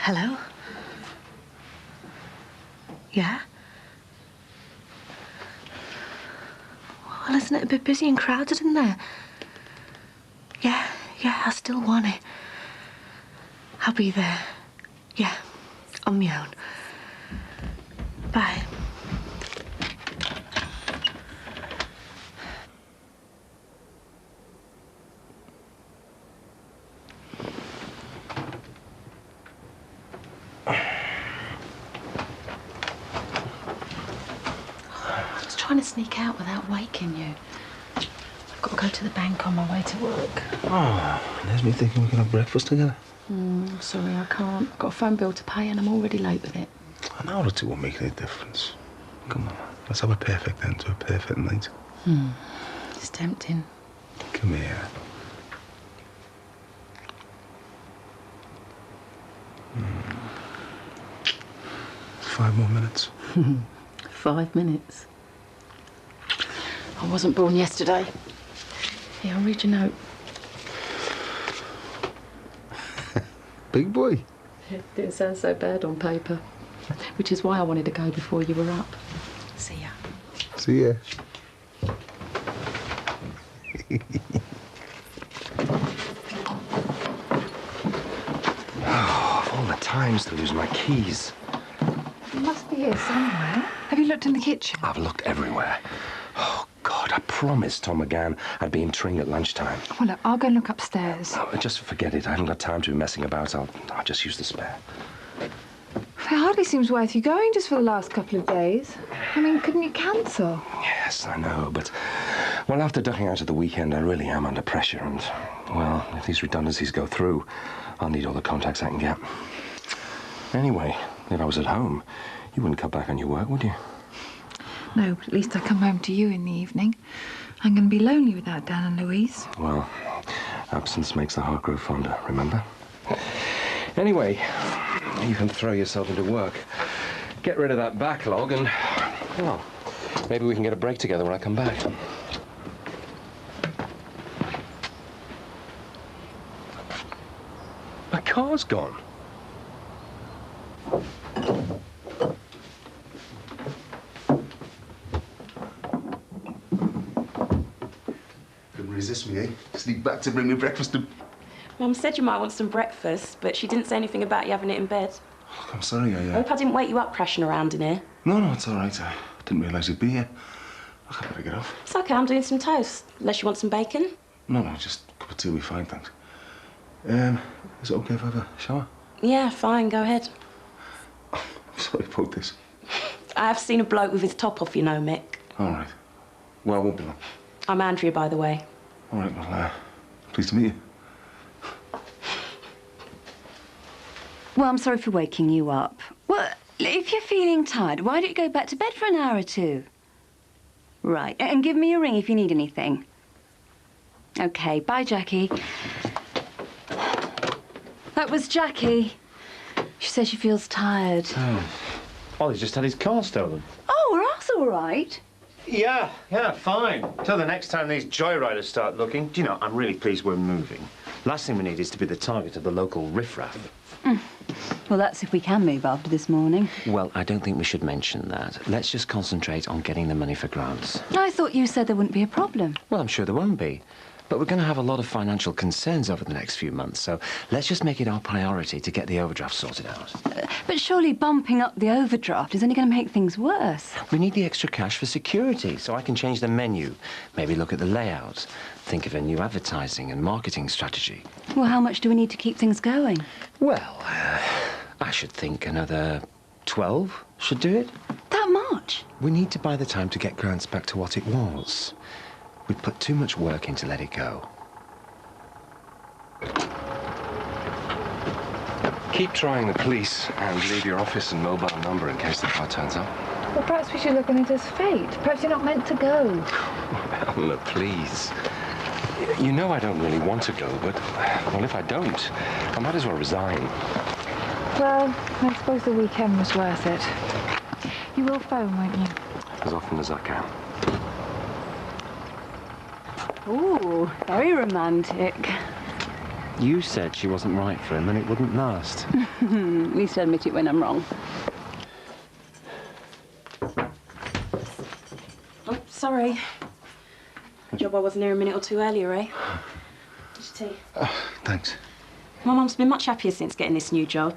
Hello? Yeah? Well, isn't it a bit busy and crowded in there? Yeah, I still want it. I'll be there. Yeah, on my own. Bye. Trying to sneak out without waking you. I've got to go to the bank on my way to work. Oh, there's me thinking we can have breakfast together. Sorry, I can't. I've got a phone bill to pay and I'm already late with it. An hour or two won't make any difference. Come on, let's have a perfect end to a perfect night. It's tempting. Come here. 5 more minutes. 5 minutes. I wasn't born yesterday. Here, I'll read your note. Big boy. It didn't sound so bad on paper. Which is why I wanted to go before you were up. See ya. See ya. Oh, all the times to lose my keys. It must be here somewhere. Have you looked in the kitchen? I've looked everywhere. Oh, God, I promised Tom McGann I'd be in Tring at lunchtime. Well, look, I'll go and look upstairs. Oh, just forget it. I haven't got time to be messing about. I'll just use the spare. It hardly seems worth you going just for the last couple of days. I mean, couldn't you cancel? Yes, I know, but... Well, after ducking out at the weekend, I really am under pressure, and, well, if these redundancies go through, I'll need all the contacts I can get. Anyway, if I was at home, you wouldn't cut back on your work, would you? No, but at least I come home to you in the evening. I'm going to be lonely without Dan and Louise. Well, absence makes the heart grow fonder, remember? Anyway, you can throw yourself into work. Get rid of that backlog and, well, maybe we can get a break together when I come back. My car's gone. Couldn't resist me, eh? Sneak back to bring me breakfast and... Mum said you might want some breakfast, but she didn't say anything about you having it in bed. Oh, I'm sorry, I hope I didn't wake you up crashing around in here. No, it's all right. I didn't realise you'd be here. I better get off. It's OK, I'm doing some toast. Unless you want some bacon? No, just a cup of tea will be fine, thanks. Is it OK if I have a shower? Yeah, fine, go ahead. I'm sorry about this. I have seen a bloke with his top off, you know, Mick. All right. Well, I won't be long. I'm Andrea, by the way. All right, well, pleased to meet you. Well, I'm sorry for waking you up. Well, if you're feeling tired, why don't you go back to bed for an hour or two? Right, and give me a ring if you need anything. OK, bye, Jackie. That was Jackie. She says she feels tired. Oh. Well, he's just had his car stolen. Oh, are ours all right? Yeah, fine. Till the next time these joyriders start looking. Do you know, I'm really pleased we're moving. Last thing we need is to be the target of the local riffraff. Well, that's if we can move after this morning. Well, I don't think we should mention that. Let's just concentrate on getting the money for grants. I thought you said there wouldn't be a problem. Well, I'm sure there won't be. But we're going to have a lot of financial concerns over the next few months, so let's just make it our priority to get the overdraft sorted out. But surely bumping up the overdraft is only going to make things worse. We need the extra cash for security, so I can change the menu, maybe look at the layout, think of a new advertising and marketing strategy. Well, how much do we need to keep things going? Well, I should think another 12 should do it. That much? much. We need to buy the time to get Grants back to what it was. We put too much work in to let it go. Keep trying the police and leave your office and mobile number in case the car turns up. Well, perhaps we should look on it as fate. Perhaps you're not meant to go. Eleanor, please. You know I don't really want to go, but, well, if I don't, I might as well resign. Well, I suppose the weekend was worth it. You will phone, won't you? As often as I can. Ooh, very romantic. You said she wasn't right for him and it wouldn't last. At least I admit it when I'm wrong. Oh, sorry. Job I wasn't here a minute or two earlier, eh? Just tea. Thanks. My mum's been much happier since getting this new job.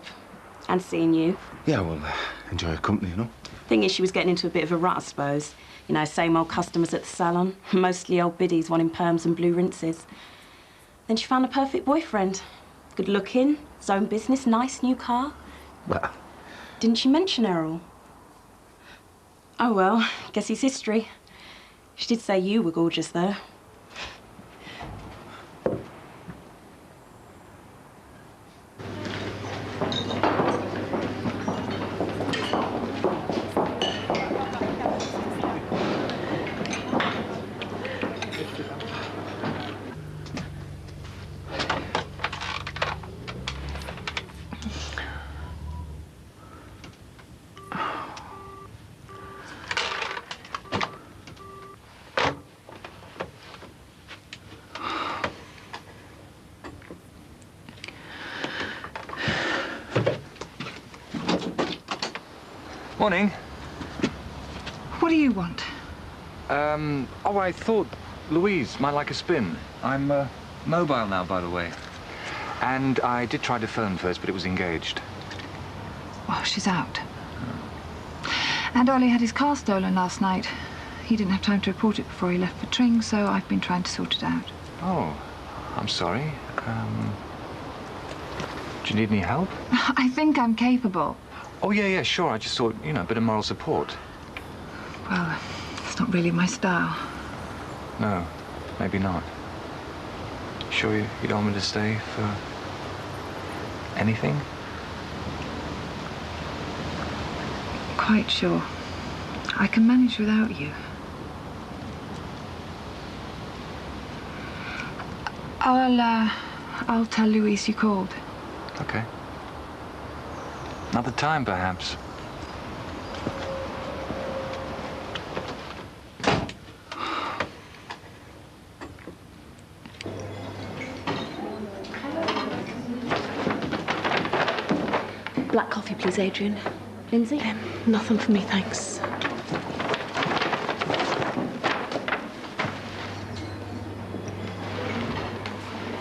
And seeing you. Yeah, well, enjoy her company, you know? Thing is, she was getting into a bit of a rut, I suppose. You know, same old customers at the salon. Mostly old biddies wanting perms and blue rinses. Then she found a perfect boyfriend. Good looking, his own business, nice new car. Well... Didn't she mention Errol? Oh, well, guess he's history. She did say you were gorgeous, though. Morning. What do you want? Oh, I thought Louise might like a spin. I'm mobile now, by the way. And I did try to phone first, but it was engaged. Well, she's out. And Ollie had his car stolen last night. He didn't have time to report it before he left for Tring, so I've been trying to sort it out. Oh, I'm sorry. Do you need any help? I think I'm capable. Oh, yeah, sure. I just thought, you know, a bit of moral support. Well, it's not really my style. No, maybe not. Sure you don't want me to stay for anything? Quite sure. I can manage without you. I'll tell Louise you called. Okay. Another time, perhaps. Black coffee, please, Adrian. Lindsay? Nothing for me, thanks.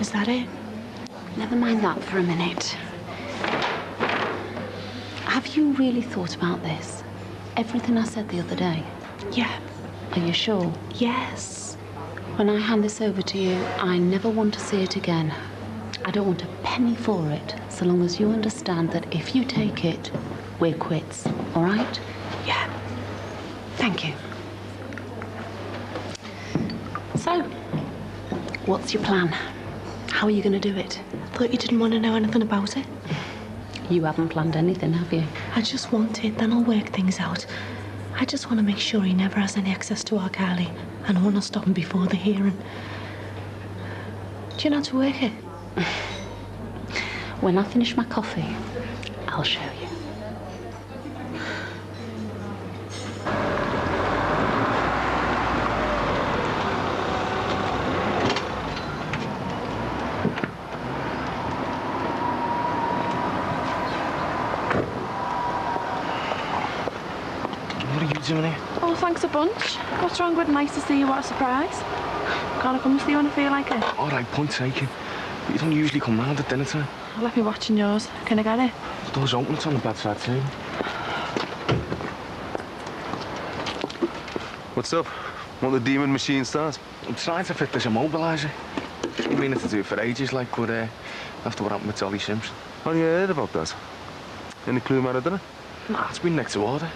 Is that it? Never mind that for a minute. Have you really thought about this? Everything I said the other day? Yeah. Are you sure? Yes. When I hand this over to you, I never want to see it again. I don't want a penny for it, so long as you understand that if you take it, we're quits, all right? Yeah. Thank you. So, What's your plan? how are you going to do it? Thought you didn't want to know anything about it. You haven't planned anything, have you? I just want it, then I'll work things out. I just want to make sure he never has any access to our Carly, and I want to stop him before the hearing. Do you know how to work it? When I finish my coffee, I'll show you. What are you doing here? Oh, thanks a bunch. What's wrong with nice to see you? What a surprise. Can't I come with you when I feel like it? All right, point taken. But you don't usually come round at dinner time. I'll let me watching yours. Can I get it? The door's open, it's on the bedside table. What's up? Want the demon machine start? I'm trying to fit this immobiliser. I've been meaning to do it for ages, like, but after what happened with Ollie Simpson. Oh, you heard about that? Any clue about it, didn't it? Nah, it's been next to order.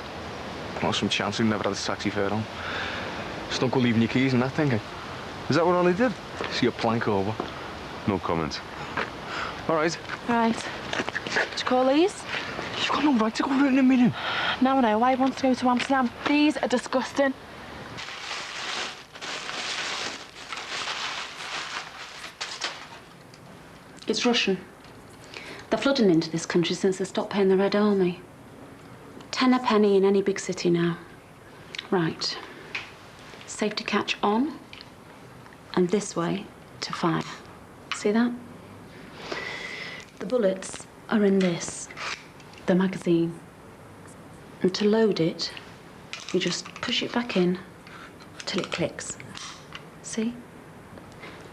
Lost some chance we never had a taxi fare on. Just don't go leaving your keys and that thing. Is that what Ollie did? See a plank over? No comment. All right. Right. Did you call these? You've got no right to go out in a minute. No, no, I want to go to Amsterdam. These are disgusting. It's Russian. They're flooding into this country since they stopped paying the Red Army. 10 a penny in any big city now. Right. Safety catch on, and this way to fire. See that? The bullets are in this, the magazine. And to load it, you just push it back in till it clicks. See?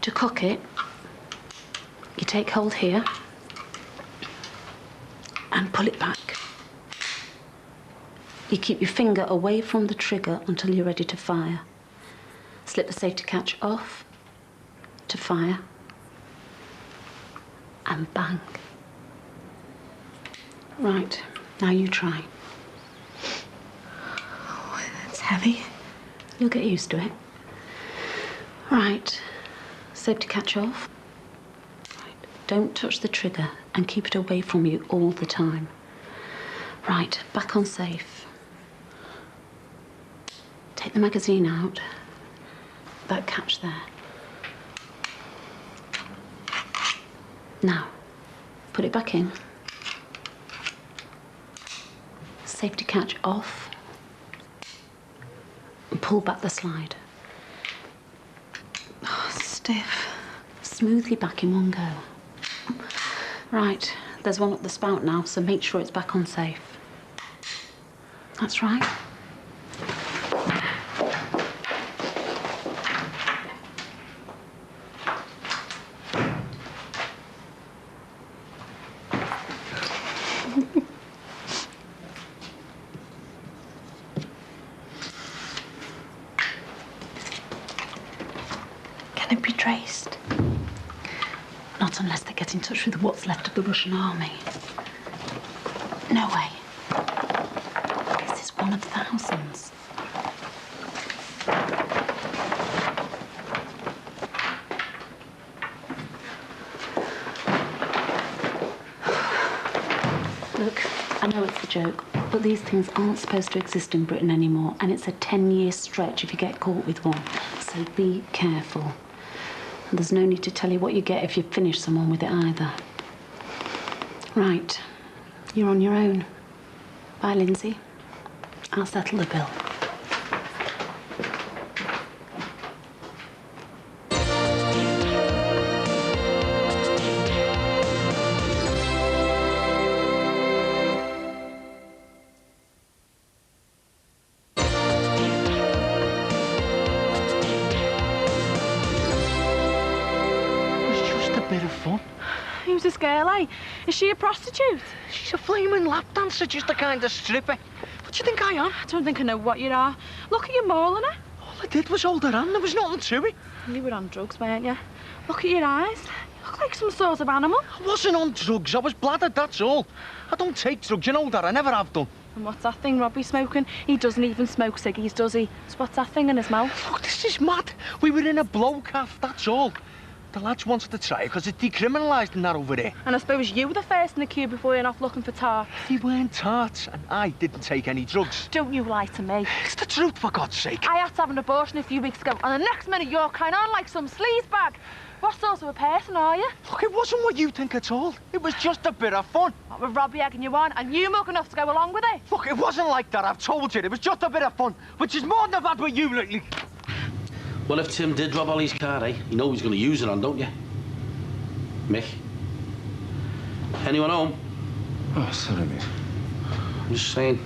To cock it, you take hold here and pull it back. You keep your finger away from the trigger until you're ready to fire. Slip the safety catch off to fire and bang. Right, now you try. Oh, that's heavy. You'll get used to it. Right, safety catch off. Right. Don't touch the trigger and keep it away from you all the time. Right, back on safe. Take the magazine out. That catch there. Now, put it back in. Safety catch off. And pull back the slide. Oh, stiff. Smoothly back in one go. Right, there's one up the spout now, so make sure it's back on safe. That's right. Can it be traced? Not unless they get in touch with what's left of the Russian army. No way. This is one of thousands. Look, I know it's a joke, but these things aren't supposed to exist in Britain anymore, and it's a 10-year stretch if you get caught with one. So be careful. And there's no need to tell you what you get if you finish someone with it either. Right, you're on your own. Bye, Lindsay. I'll settle the bill. Bit of fun. Who's this girl, eh? Is she a prostitute? She's a flaming lap dancer, just a kind of stripper. What do you think I am? I don't think I know what you are. Look at you mauling her. All I did was hold her hand. There was nothing to it. You were on drugs, weren't you? Look at your eyes. You look like some sort of animal. I wasn't on drugs. I was bladdered, that's all. I don't take drugs, you know that. I never have done. And what's that thing Robbie's smoking? He doesn't even smoke ciggies, does he? So what's that thing in his mouth? Look, this is mad. We were in a blow calf, that's all. The lads wanted to try it because it's decriminalised and that over there. And I suppose you were the first in the queue before you went off looking for tar. They weren't tarts, and I didn't take any drugs. Don't you lie to me. It's the truth, for God's sake. I had to have an abortion a few weeks ago, and the next minute you're kind on like some sleaze bag. What sort of a person are you? Look, it wasn't what you think at all. It was just a bit of fun. What, with Robbie egging you on, and you mug enough to go along with it? Look, it wasn't like that, I've told you. It was just a bit of fun, which is more than I've had with you lately. Well, if Tim did rob Ollie's car, eh? You know he's going to use it on, don't you? Mick? Anyone home? Oh, sorry, mate. I'm just saying,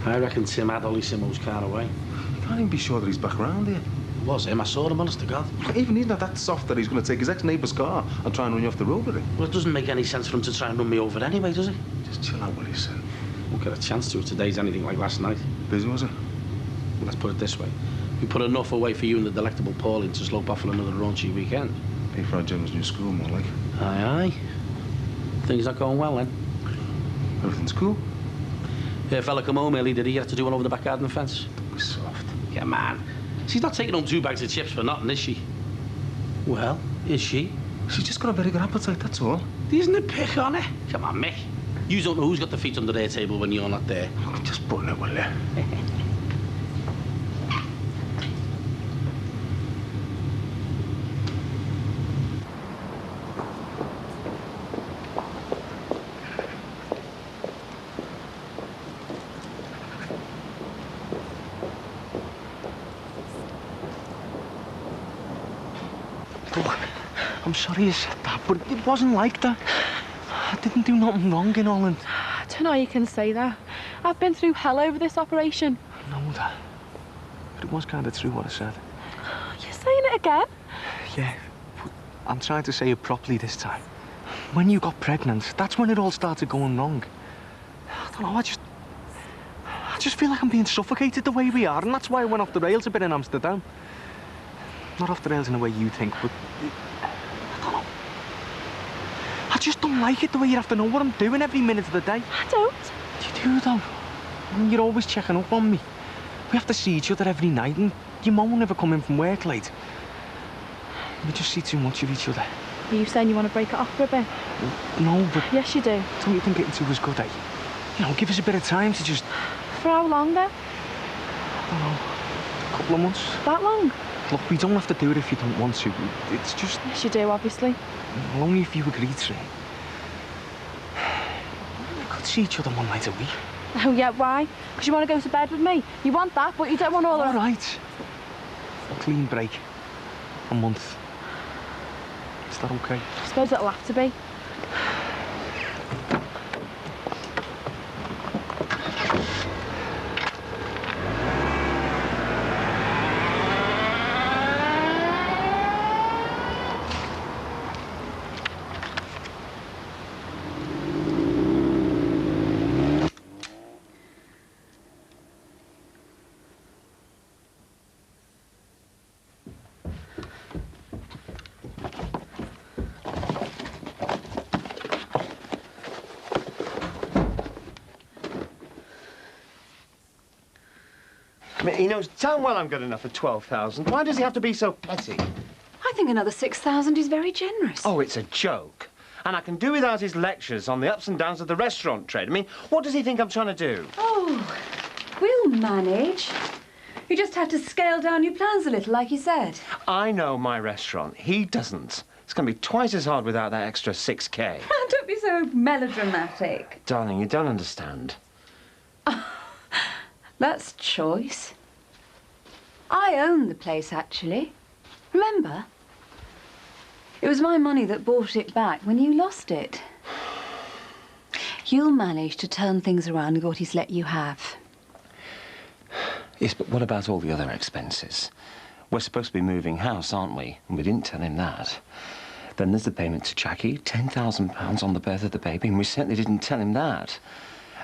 I reckon Tim had Ollie Simo's car away. You can't even be sure that he's back round here. It was him, I saw him, honest to God. Look, even he's not that soft that he's going to take his ex-neighbour's car and try and run you off the road with it. Well, it doesn't make any sense for him to try and run me over anyway, does it? Just chill out, will you, son? Won't get a chance to if today's anything like last night. Busy, was it? Well, let's put it this way. We put enough away for you and the delectable Pauline to slope off for another raunchy weekend. Pay for our Gemma's new school, more like. Aye, aye. Things are going well, then? Everything's cool? Fella come home early, did he? Had to do one over the back garden fence. Soft. Yeah, man. She's not taking home 2 bags of chips for nothing, is she? Well, is she? She's just got a very good appetite, that's all. Isn't it pick on it? Come on, Mick. You don't know who's got the feet under their table when you're not there. Just button it, will you? I'm sorry you said that, but it wasn't like that. I didn't do nothing wrong in Holland. I don't know how you can say that. I've been through hell over this operation. I know that. But it was kind of true what I said. You're saying it again? Yeah, but I'm trying to say it properly this time. When you got pregnant, that's when it all started going wrong. I don't know, I just feel like I'm being suffocated the way we are, and that's why I went off the rails a bit in Amsterdam. Not off the rails in the way you think, but I don't know. I just don't like it the way you have to know what I'm doing every minute of the day. I don't. You do, though. I mean, you're always checking up on me. We have to see each other every night, and your mum will never come in from work late. We just see too much of each other. Are you saying you want to break it off for a bit? No, but... Yes, you do. Don't you think getting to us good, eh? You know, give us a bit of time to just... For how long, then? I don't know. A couple of months. That long? Look, we don't have to do it if you don't want to. It's just... Yes, you do, obviously. Well, only if you agree to. We could see each other one night a week. Oh, yeah, why? Because you want to go to bed with me. You want that, but you don't want all that. All right. A clean break. A month. Is that okay? I suppose it'll have to be. I mean, he knows damn well I'm good enough for 12,000. Why does he have to be so petty? I think another 6,000 is very generous. Oh, it's a joke. And I can do without his lectures on the ups and downs of the restaurant trade. I mean, what does he think I'm trying to do? Oh, we'll manage. You just have to scale down your plans a little, like you said. I know my restaurant. He doesn't. It's going to be twice as hard without that extra 6K. Don't be so melodramatic. Darling, you don't understand. That's choice. I own the place, actually. Remember? It was my money that bought it back when you lost it. You'll manage to turn things around with what he's let you have. Yes, but what about all the other expenses? We're supposed to be moving house, aren't we? And we didn't tell him that. Then there's the payment to Jackie, £10,000 on the birth of the baby, and we certainly didn't tell him that.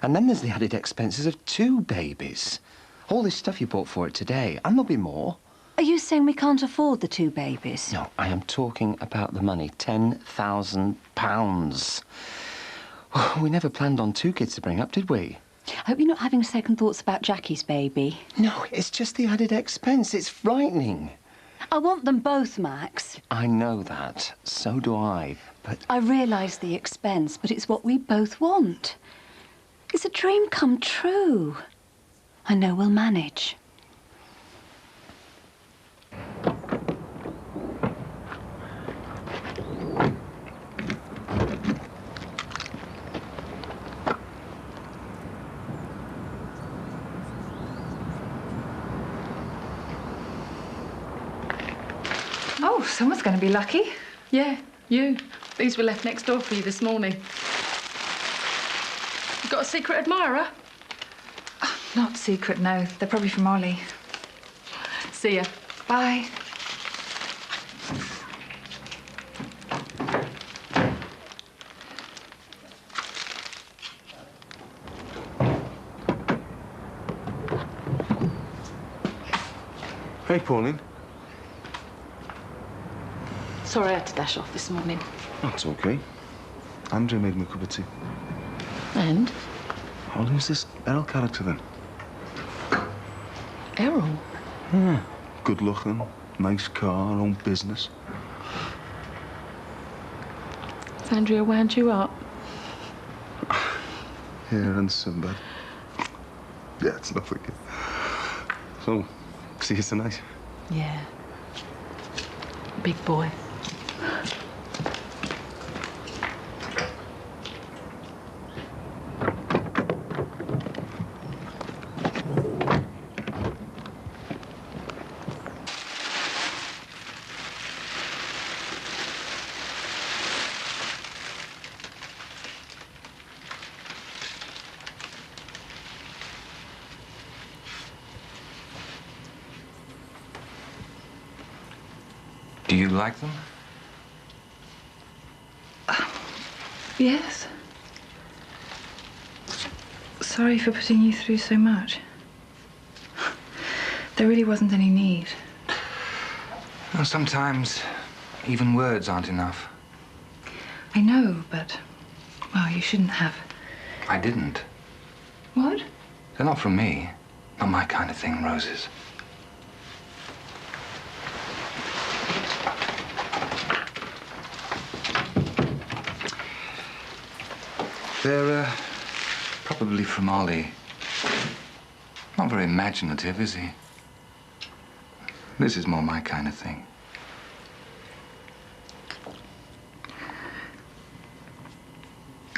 And then there's the added expenses of 2 babies. All this stuff you bought for it today, and there'll be more. Are you saying we can't afford the 2 babies? No, I am talking about the money, £10,000. We never planned on 2 kids to bring up, did we? I hope you're not having second thoughts about Jackie's baby. No, it's just the added expense. It's frightening. I want them both, Max. I know that. So do I, but... I realise the expense, but it's what we both want. It's a dream come true. I know we'll manage. Oh, someone's going to be lucky. Yeah, you. These were left next door for you this morning. You got a secret admirer? Oh, not secret, no. They're probably from Ollie. See ya. Bye. Hey, Pauline. Sorry I had to dash off this morning. That's okay. Andrew made me a cup of tea. And? Well, who's this Errol character then? Errol? Yeah. Good looking, nice car, own business. Has Andrea wound you up? Here and Sinbad. Yeah, it's nothing. So, see you tonight? Yeah. Big boy. Do you like them? Yes. Sorry for putting you through so much. There really wasn't any need. Well, sometimes even words aren't enough. I know, but, well, you shouldn't have. I didn't. What? They're not from me. Not my kind of thing, roses. They're, probably from Ollie. Not very imaginative, is he? This is more my kind of thing.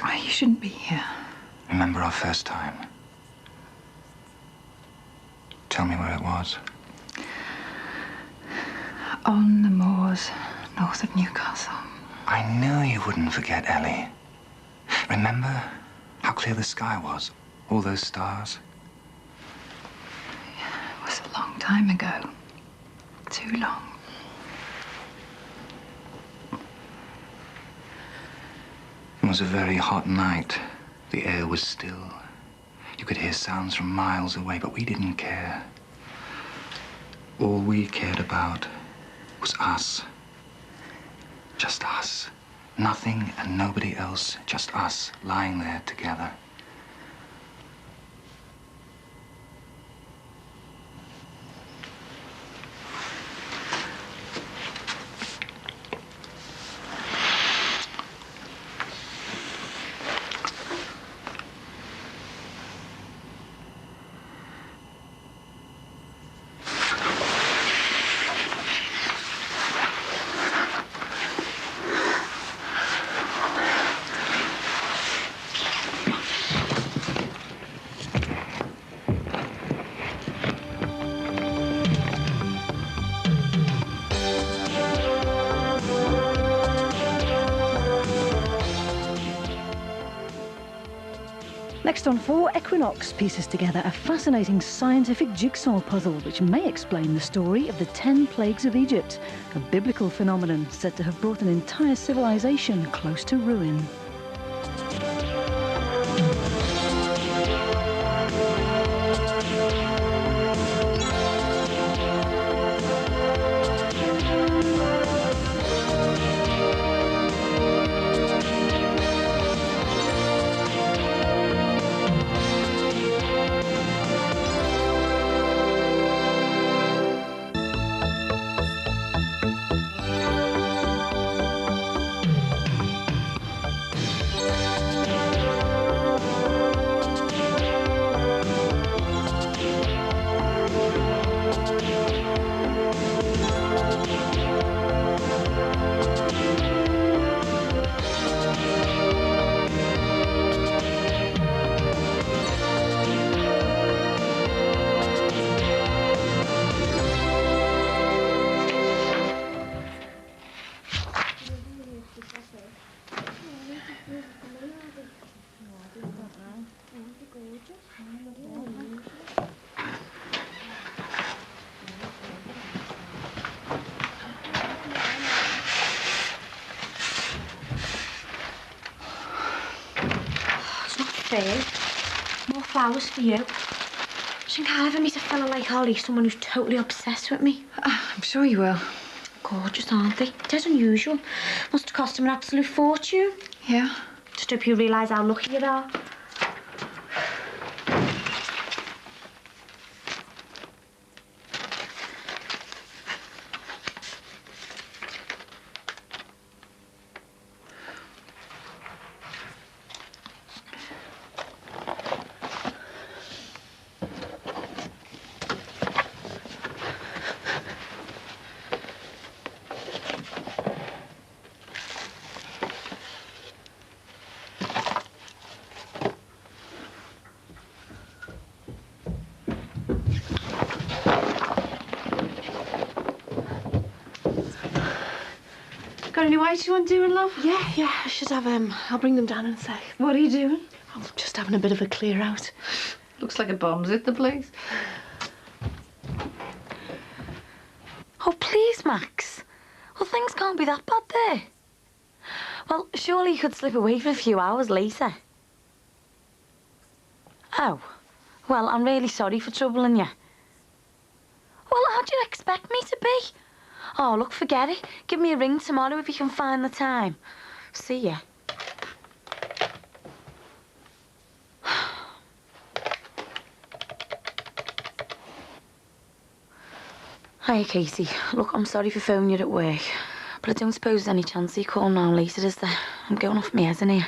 Oh, you shouldn't be here. Remember our first time? Tell me where it was. On the moors, north of Newcastle. I knew you wouldn't forget, Ellie. Remember how clear the sky was? All those stars? It was a long time ago. Too long. It was a very hot night. The air was still. You could hear sounds from miles away, but we didn't care. All we cared about was us. Just us. Nothing and nobody else, just us lying there together. Next on 4, Equinox pieces together a fascinating scientific jigsaw puzzle which may explain the story of the 10 plagues of Egypt, a biblical phenomenon said to have brought an entire civilization close to ruin. More flowers for you. Shouldn't I ever meet a fella like Ollie, someone who's totally obsessed with me? I'm sure you will. Gorgeous, aren't they? Dead unusual. Must have cost him an absolute fortune. Yeah. Just hope you realise how lucky you are. Got any whites you want doing, love? Yeah, I should have, I'll bring them down in a sec. What are you doing? I'm just having a bit of a clear out. Looks like a bomb's hit the place. Oh, please, Max. Well, things can't be that bad there. Well, surely you could slip away for a few hours later. Oh, well, I'm really sorry for troubling you. Well, how do you expect me to be? Oh, look, forget it. Give me a ring tomorrow if you can find the time. See ya. Hiya, Katie. Look, I'm sorry for phoning you at work, but I don't suppose there's any chance you call now later, is there? I'm going off my head in here.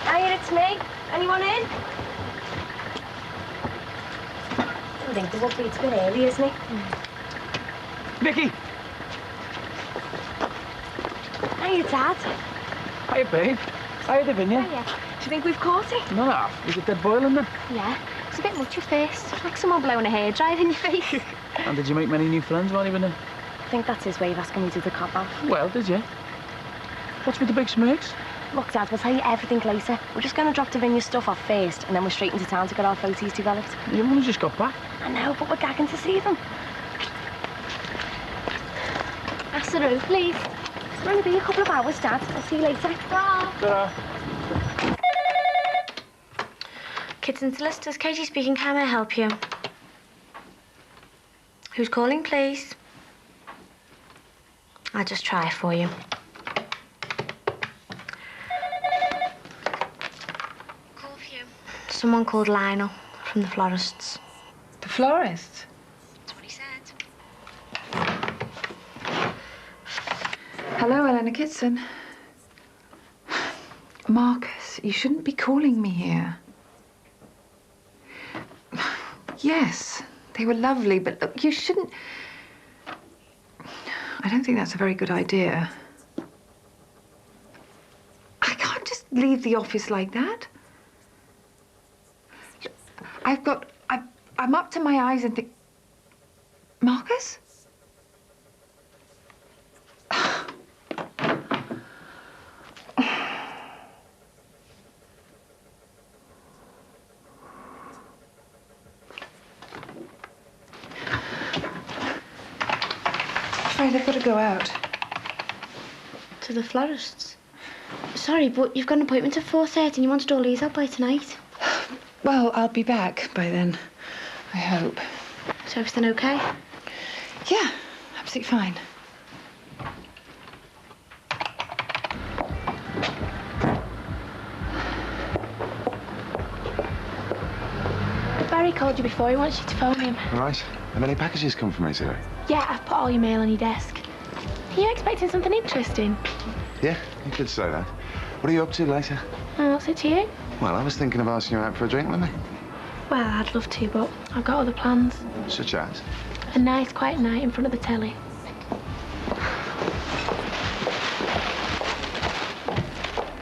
Hiya, it's me. Anyone in? I think there will be. It's a bit early, isn't it? Vicky! Hiya, Dad. Hiya, babe. Hiya, Davinia. Hiya. Do you think we've caught it? No, is it dead boiling then? Yeah. It's a bit much at first. Like someone blowing a hairdryer in your face. And did you make many new friends while you were there? I think that's his way of asking me to do the cop-off. Well, did you? What's with the big smirks? Look, Dad, we'll tell you everything later. We're just going to drop Davinia's stuff off first, and then we're straight into town to get our photos developed. You've only just got back. I know, but we're gagging to see them. Ask the road, please. It'll only be a couple of hours, Dad. I'll see you later. Bye. Ta-ra. Kids and solicitors, Katie speaking. How may I help you? Who's calling, please? I'll just try for you. Call for you. Someone called Lionel from the florists. The florist? That's what he said. Hello, Eleanor Kitson. Marcus, you shouldn't be calling me here. Yes, they were lovely, but look, you shouldn't... I don't think that's a very good idea. I can't just leave the office like that. I'm up to my eyes in Marcus? I've got to go out. To the florists? Sorry, but you've got an appointment at 4:30 and you wanted all these out by tonight. Well, I'll be back by then, I hope. Is everything okay? Yeah, absolutely fine. Barry called you before. He wants you to phone him. All right. Have any packages come from ACI? Yeah, I've put all your mail on your desk. Are you expecting something interesting? Yeah, you could say that. What are you up to later? What's it to you? Well, I was thinking of asking you out for a drink with me. Well, I'd love to, but I've got other plans. Such as? A nice, quiet night in front of the telly.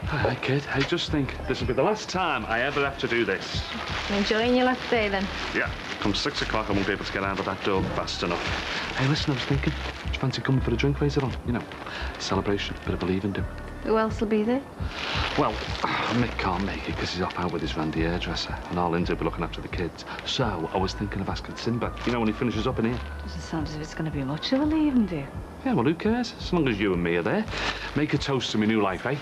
Hi, kid. I just think this will be the last time I ever have to do this. Enjoying your last day, then? Yeah. Come 6 o'clock, I won't be able to get out of that door fast enough. Hey, listen, I was thinking, do you fancy coming for a drink later on? You know, celebration, bit of a leave and do. Who else will be there? Well, Mick can't make it because he's off out with his Randy hairdresser, and our Lindsay will be looking after the kids. So I was thinking of asking Sinbad, you know, when he finishes up in here. Doesn't sound as if it's going to be much of a leave and do. Yeah, well, who cares? As long as you and me are there. Make a toast to my new life, eh?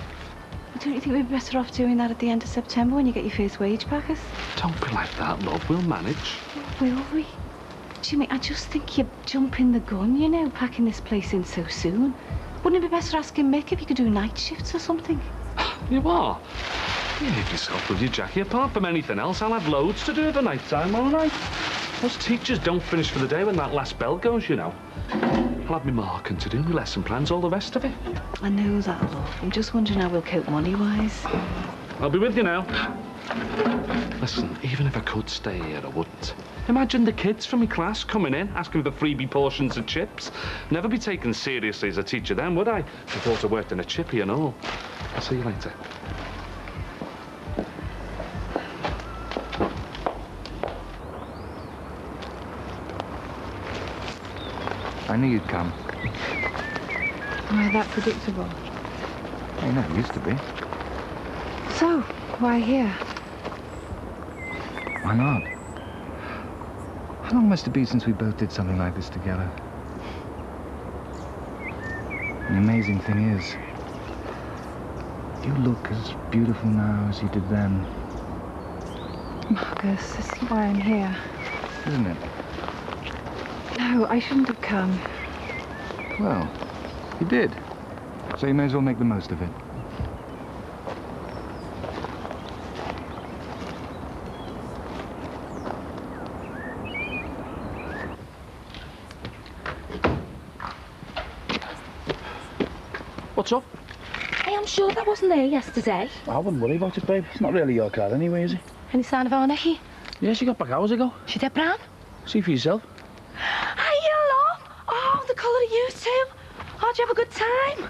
Don't you think we'd be better off doing that at the end of September when you get your first wage packers? Don't be like that, love. We'll manage. Will we? Jimmy, I just think you're jumping the gun, you know, packing this place in so soon. Wouldn't it be better asking Mick if he could do night shifts or something? You are? You leave yourself with you, Jackie. Apart from anything else, I'll have loads to do at the night time, all right? Most teachers don't finish for the day when that last bell goes, you know. I'll have me marking to do, my lesson plans, all the rest of it. I know that, love. I'm just wondering how we'll cope money-wise. I'll be with you now. Listen, even if I could stay here, I wouldn't. Imagine the kids from my class coming in, asking for freebie portions of chips. Never be taken seriously as a teacher then, would I? I thought I worked in a chippy and all. I'll see you later. I knew you'd come. Am I that predictable? You never used to be. So, why here? Why not? How long must it be since we both did something like this together? The amazing thing is, you look as beautiful now as you did then. Marcus, this is why I'm here. Isn't it? No, I shouldn't have come. Well, you did. So you may as well make the most of it. What's up? Hey, I'm sure that wasn't there yesterday. I wouldn't worry about it, babe. It's not really your car anyway, is it? Any sign of her, Nicky? Yeah, she got back hours ago. She dead brown? See for yourself. Hey, hello! Oh, the colour of you two. Oh, did you have a good time?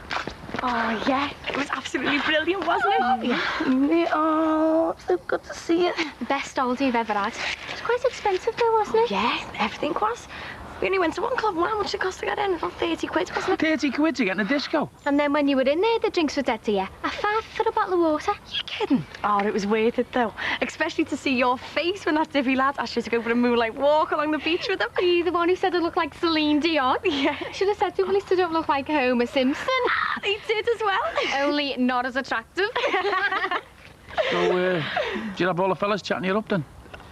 Oh, yeah. It was absolutely brilliant, wasn't it? Oh, yeah. Oh, so good to see you. Best oldie you've ever had. It's quite expensive though, wasn't it? Yeah, everything was. We only went to one club. How much it cost to get in? About 30 quid, wasn't it? 30 quid to get in a disco. And then when you were in there, the drinks were dead to you. A £5 for a bottle of water. You kidding? Oh, it was worth it, though. Especially to see your face when that divvy lad asked you to go for a moonlight walk along the beach with him. Are you the one who said I looked like Celine Dion? Yeah. Should have said to him, at least I don't look like Homer Simpson. He did as well. Only not as attractive. So, did you have all the fellas chatting you up then?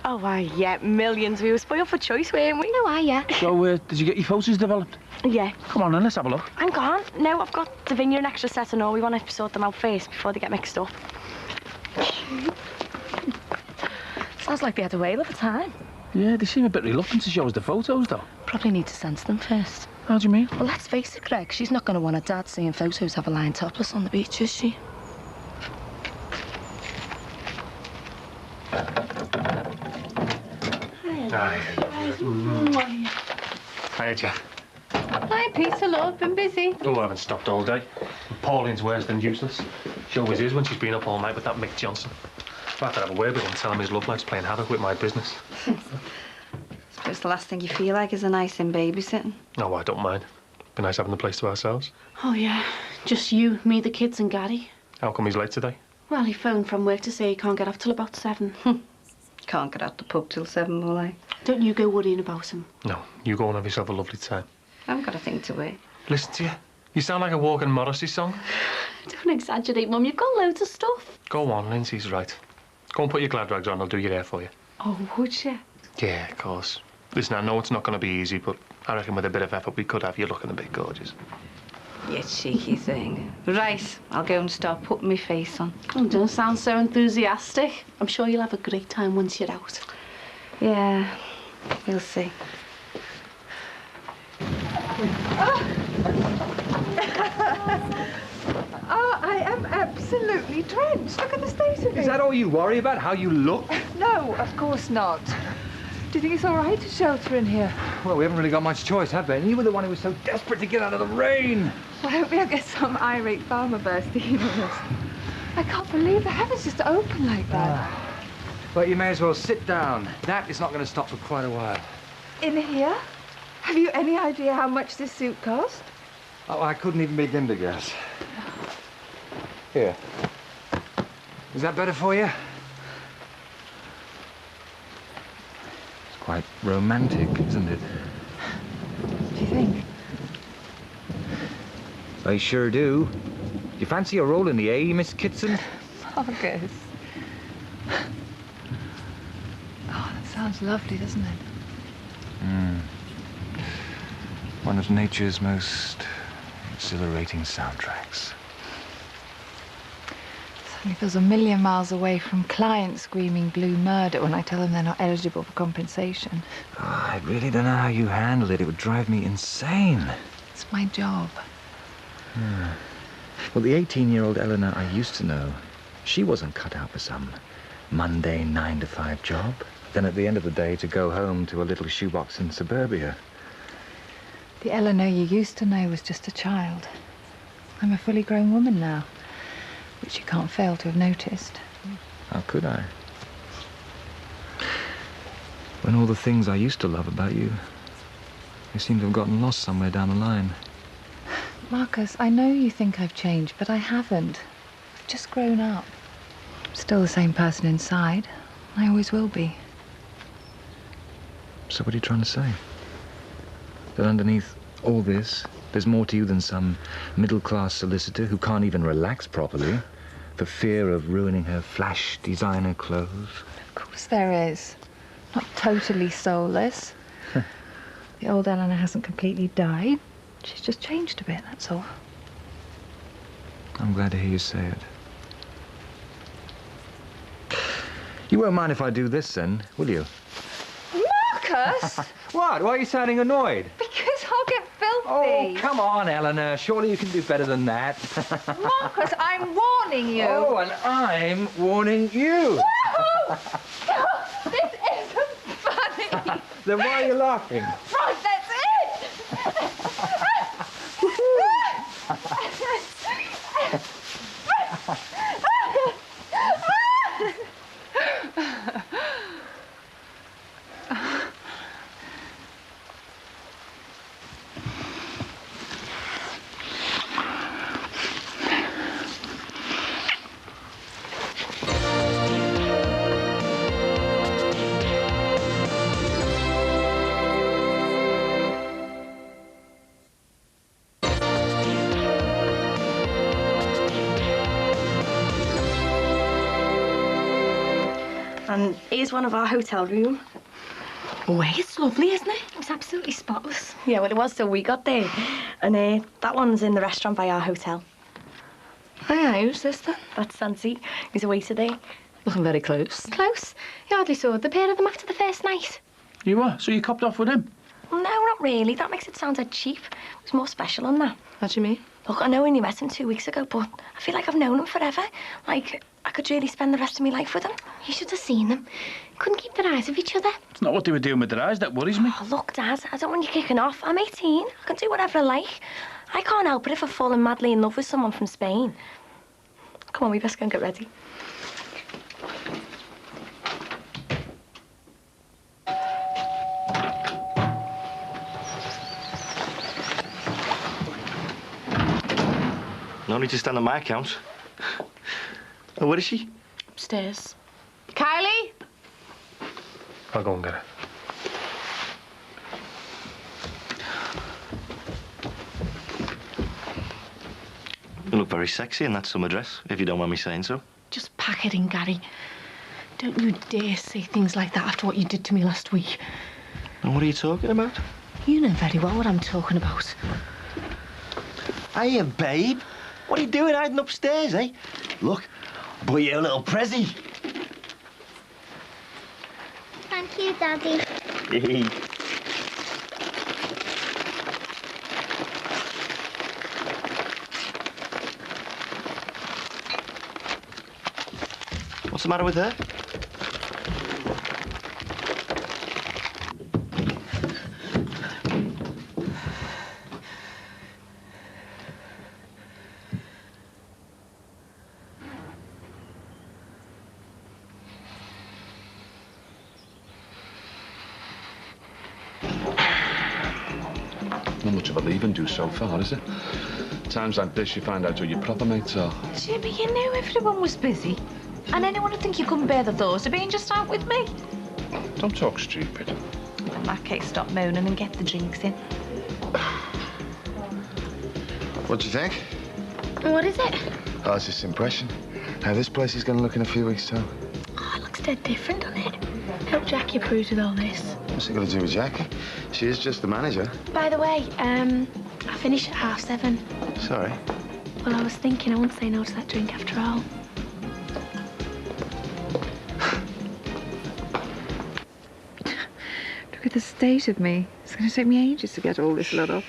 Oh, why, yeah, millions. We were spoiled for choice, weren't we? No, yeah. So, did you get your photos developed? Yeah. Come on then, let's have a look. Hang on. No, I've got Davinia an extra set and all. We want to sort them out first before they get mixed up. Sounds like they had a whale of a time. Yeah, they seem a bit reluctant to show us the photos, though. Probably need to sense them first. How do you mean? Well, let's face it, Greg. She's not going to want her dad seeing photos of her lying topless on the beach, is she? Hi. Hiya, Jack. Hi, Peter, hello. Been busy. Oh, I haven't stopped all day. Pauline's worse than useless. She always is when she's been up all night with that Mick Johnson. I'll have to have a word with him, tell him his love life's playing havoc with my business. Suppose the last thing you feel like is a nice in babysitting. No, I don't mind. Be nice having the place to ourselves. Oh, yeah. Just you, me, the kids and Gary. How come he's late today? Well, he phoned from work to say he can't get off till about 7. Can't get out the pub till 7, will I? Don't you go worrying about him. No, you go and have yourself a lovely time. I haven't got a thing to eat. Listen to you. You sound like a walking Morrissey song. Don't exaggerate, Mum. You've got loads of stuff. Go on, Lindsay's right. Go and put your glad rags on. I'll do your hair for you. Oh, would you? Yeah, of course. Listen, I know it's not going to be easy, but I reckon with a bit of effort we could have you looking a bit gorgeous. You cheeky thing. Right, I'll go and start putting my face on. Oh, don't sound so enthusiastic. I'm sure you'll have a great time once you're out. Yeah, we'll see. Oh, I am absolutely drenched. Look at the state of it. Is that all you worry about, how you look? No, of course not. Do you think it's all right to shelter in here? Well, we haven't really got much choice, have we? And you were the one who was so desperate to get out of the rain. I hope we don't get some irate farmer bursting in on us. I can't believe the heavens just open like that. But you may as well sit down. That is not going to stop for quite a while. In here? Have you any idea how much this suit cost? Oh, I couldn't even begin to guess. Here. Is that better for you? It's quite romantic, isn't it? Do you think? I sure do. Do you fancy a roll in the A, Miss Kitson? Marcus. Oh, that sounds lovely, doesn't it? One of nature's most exhilarating soundtracks. Suddenly feels a million miles away from clients screaming blue murder when I tell them they're not eligible for compensation. Oh, I really don't know how you handle it. It would drive me insane. It's my job. Well, the 18-year-old Eleanor I used to know, she wasn't cut out for some mundane 9-to-5 job. Then at the end of the day to go home to a little shoebox in suburbia. The Eleanor you used to know was just a child. I'm a fully grown woman now, which you can't fail to have noticed. How could I? When all the things I used to love about you You seem to have gotten lost somewhere down the line. Marcus, I know you think I've changed, but I haven't. I've just grown up. I'm still the same person inside. I always will be. So what are you trying to say? That underneath all this, there's more to you than some middle-class solicitor who can't even relax properly for fear of ruining her flash designer clothes? Of course there is. Not totally soulless. The old Eleanor hasn't completely died. She's just changed a bit, that's all. I'm glad to hear you say it. You won't mind if I do this then, will you? Marcus! What? Why are you sounding annoyed? Because I'll get filthy. Oh, come on, Eleanor. Surely you can do better than that. Marcus, I'm warning you. Oh, and I'm warning you. No! This isn't funny. Then why are you laughing? Right, that's it! And here's one of our hotel rooms. Oh, it's lovely, isn't it? It's absolutely spotless. Yeah, well, it was till we got there. And that one's in the restaurant by our hotel. Oh, yeah, who's this then? That's Santi. He's a waiter there. Looking very close. Close? You hardly saw the pair of them after the first night. You were? So you copped off with him? No, not really. That makes it sound like cheap. It was more special than that. What do you mean? Look, I know I only met him 2 weeks ago, but I feel like I've known him forever. Like, I could really spend the rest of my life with him. You should have seen them. Couldn't keep their eyes off each other. It's not what they were doing with their eyes that worries me. Oh, look, Dad, I don't want you kicking off. I'm 18. I can do whatever I like. I can't help it if I've fallen madly in love with someone from Spain. Come on, we best go and get ready. No need to stand on my account. Oh, where is she? Upstairs. Kylie? I'll go and get her. You look very sexy in that summer dress, if you don't mind me saying so. Just pack it in, Gary. Don't you dare say things like that after what you did to me last week. And what are you talking about? You know very well what I'm talking about. Hiya, babe. What are you doing hiding upstairs, eh? Look, I bought you a little prezi. Thank you, Daddy. What's the matter with her? Not much of a leave and do so far, is it? Times like this, you find out who your proper mates are. Jimmy, you knew everyone was busy. And anyone would think you couldn't bear the thought of being just out with me. Don't talk stupid. In that case, stop moaning and get the drinks in. What do you think? What is it? Oh, it's just impression. How this place is going to look in a few weeks' time. Oh, it looks dead different, doesn't it? Help Jackie approve with all this. What's it got to do with Jackie? She is just the manager. By the way, I finish at 7:30. Sorry. Well, I was thinking I won't say no to that drink after all. Look at the state of me. It's going to take me ages to get all this lot off.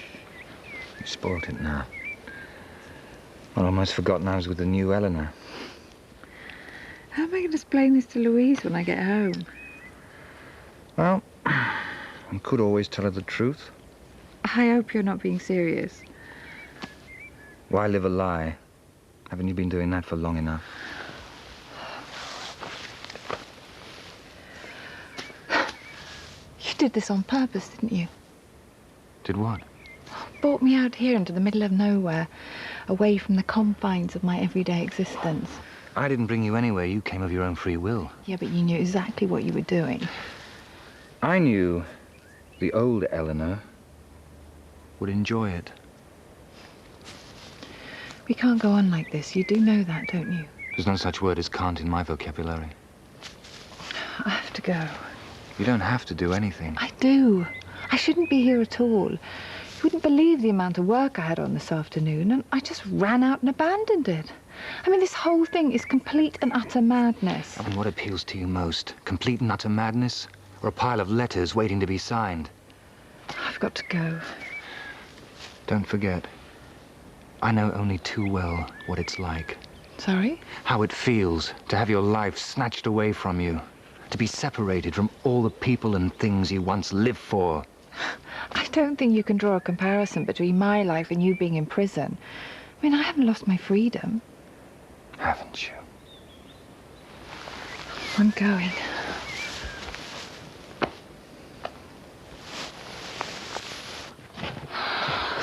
You spoilt it now. I'd almost forgotten I was with the new Eleanor. How am I going to explain this to Louise when I get home? Well, you could always tell her the truth. I hope you're not being serious. Why live a lie? Haven't you been doing that for long enough? You did this on purpose, didn't you? Did what? Brought me out here into the middle of nowhere, away from the confines of my everyday existence. I didn't bring you anywhere. You came of your own free will. Yeah, but you knew exactly what you were doing. I knew the old Eleanor would enjoy it. We can't go on like this. You do know that, don't you? There's no such word as can't in my vocabulary. I have to go. You don't have to do anything. I do. I shouldn't be here at all. You wouldn't believe the amount of work I had on this afternoon, and I just ran out and abandoned it. I mean, this whole thing is complete and utter madness. I mean, what appeals to you most? Complete and utter madness? Or a pile of letters waiting to be signed? I've got to go. Don't forget, I know only too well what it's like. Sorry? How it feels to have your life snatched away from you. To be separated from all the people and things you once lived for. I don't think you can draw a comparison between my life and you being in prison. I mean, I haven't lost my freedom. Haven't you? I'm going.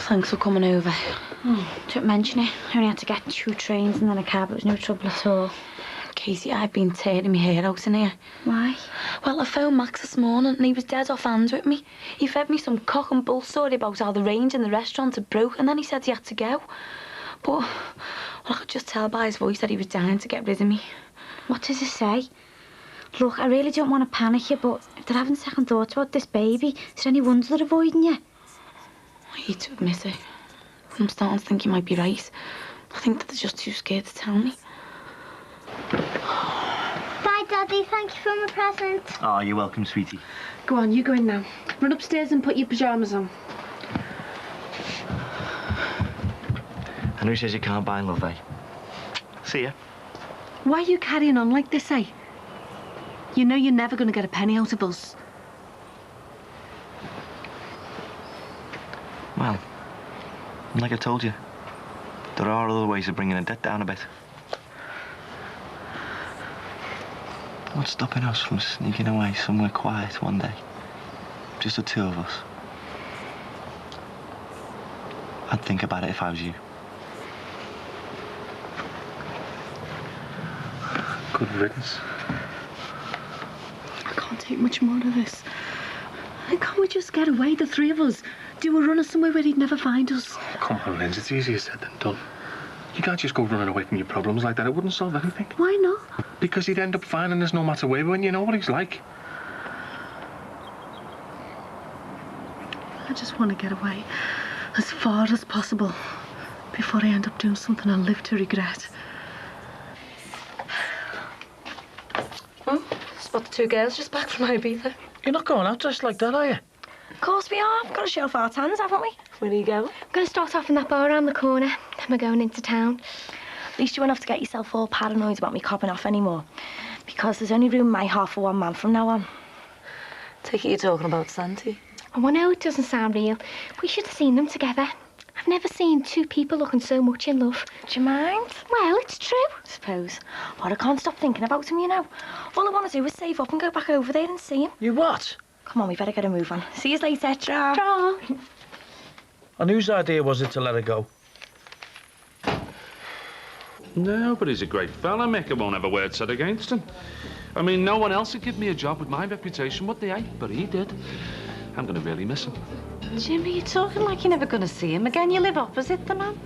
Thanks for coming over. Don't mention it. I only had to get 2 trains and then a cab. It was no trouble at all. Casey, I've been tearing my hair out in here. Why? Well, I phoned Max this morning and he was dead off hands with me. He fed me some cock and bull story about how the range in the restaurant had broke, and then he said he had to go. But well, I could just tell by his voice that he was dying to get rid of me. What does he say? Look, I really don't want to panic you, but if they're having second thoughts about this baby, is there any wonder they're avoiding you? I hate to admit it. I'm starting to think you might be right. I think that they're just too scared to tell me. Bye, Daddy. Thank you for my present. Oh, you're welcome, sweetie. Go on, you go in now. Run upstairs and put your pyjamas on. And who says you can't buy love, eh? See ya. Why are you carrying on like this, eh? You know you're never going to get a penny out of us. Well, like I told you, there are other ways of bringing the debt down a bit. What's stopping us from sneaking away somewhere quiet one day? Just the 2 of us. I'd think about it if I was you. Good riddance. I can't take much more of this. And can't we just get away, the 3 of us? Do a run of somewhere where he'd never find us? Come on, Linz, it's easier said than done. You can't just go running away from your problems like that. It wouldn't solve anything. Why not? Because he'd end up finding us no matter where, when you know what he's like. I just want to get away as far as possible before I end up doing something I'll live to regret. Oh, spot the 2 girls just back from Ibiza. You're not going out dressed like that, are you? Of course we are. We've got to show off our tans, haven't we? Where are you going? I'm going to start off in that bar around the corner. Then we're going into town. At least you won't have to get yourself all paranoid about me copping off anymore. Because there's only room in my heart for 1 man from now on. Take it you're talking about Santi. Oh, I know it doesn't sound real. We should have seen them together. I've never seen 2 people looking so much in love. Do you mind? Well, it's true. I suppose. But I can't stop thinking about him, you know. All I want to do is save up and go back over there and see him. You what? Come on, we better get a move on. See you later, Tra. Tra. And whose idea was it to let her go? No, but he's a great fella. Mick, I won't have a word said against him. I mean, no one else would give me a job with my reputation, would they, eh? But he did. I'm going to really miss him. Jimmy, you're talking like you're never going to see him again. You live opposite the man.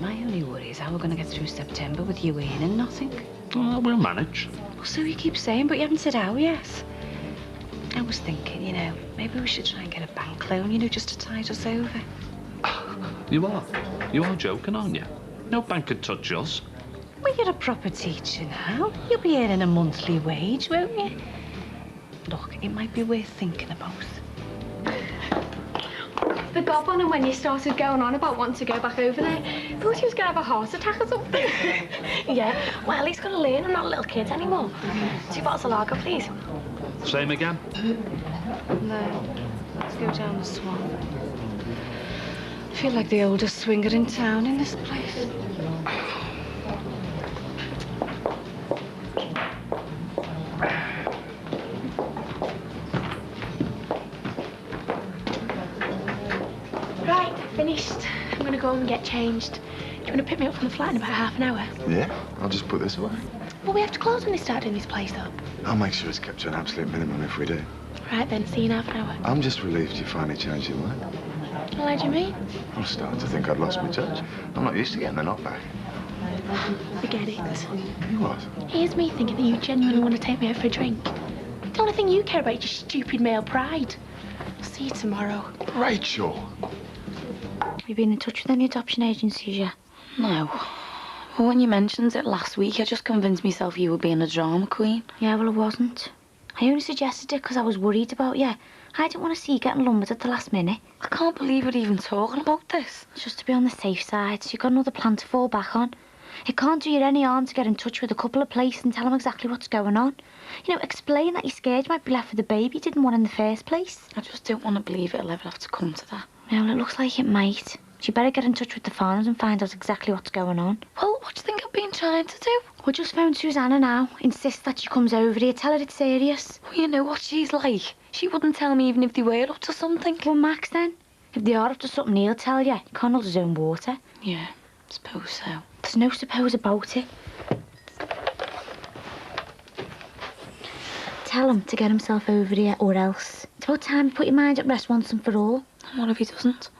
My only worry is how we're going to get through September with you earning nothing. Oh, we'll manage. Well, so you keep saying, but you haven't said how yet. I was thinking, you know, maybe we should try and get a bank loan, you know, just to tide us over. You are? You are joking, aren't you? No bank could touch us. Well, you're a proper teacher now. You'll be earning a monthly wage, won't you? Look, it might be worth thinking about. The gob on him when you started going on about wanting to go back over there. Thought he was going to have a heart attack or something. Yeah, well, he's going to learn. I'm not a little kid anymore. 2 bottles of lager, please. Same again? No, let's go down the Swan. I feel like the oldest swinger in town in this place. finished. I'm going to go home and get changed. Do you want to pick me up from the flat in about half an hour? Yeah, I'll just put this away. Well, we have to close when they start doing this place up. I'll make sure it's kept to an absolute minimum if we do. Right then, see you in half an hour. I'm just relieved you finally changed your mind. Well, how do you mean? I'm starting to think I'd lost my touch. I'm not used to getting the knockback. Forget it. What? Here's me thinking that you genuinely want to take me out for a drink. The only thing you care about is your stupid male pride. I'll see you tomorrow. Rachel! Have you been in touch with any adoption agencies yet? No. Well, when you mentioned it last week, I just convinced myself you were being a drama queen. Yeah, well, I wasn't. I only suggested it because I was worried about you. I didn't want to see you getting lumbered at the last minute. I can't believe we're even talking about this. It's just to be on the safe side, so you've got another plan to fall back on. It can't do you any harm to get in touch with a couple of places and tell them exactly what's going on. You know, explain that you're scared you might be left with a baby you didn't want in the first place. I just don't want to believe it'll ever have to come to that. Yeah, well, it looks like it might. So you better get in touch with the farmers and find out exactly what's going on. Well, what do you think I've been trying to do? Well, just phone Susanna now. Insist that she comes over here. Tell her it's serious. Well, you know what she's like. She wouldn't tell me even if they were up to something. Well, Max, then. If they are up to something, he'll tell you. He can't hold his own water. Yeah, suppose so. There's no suppose about it. Tell him to get himself over here, or else. It's about time you put your mind at rest once and for all. And what if he doesn't?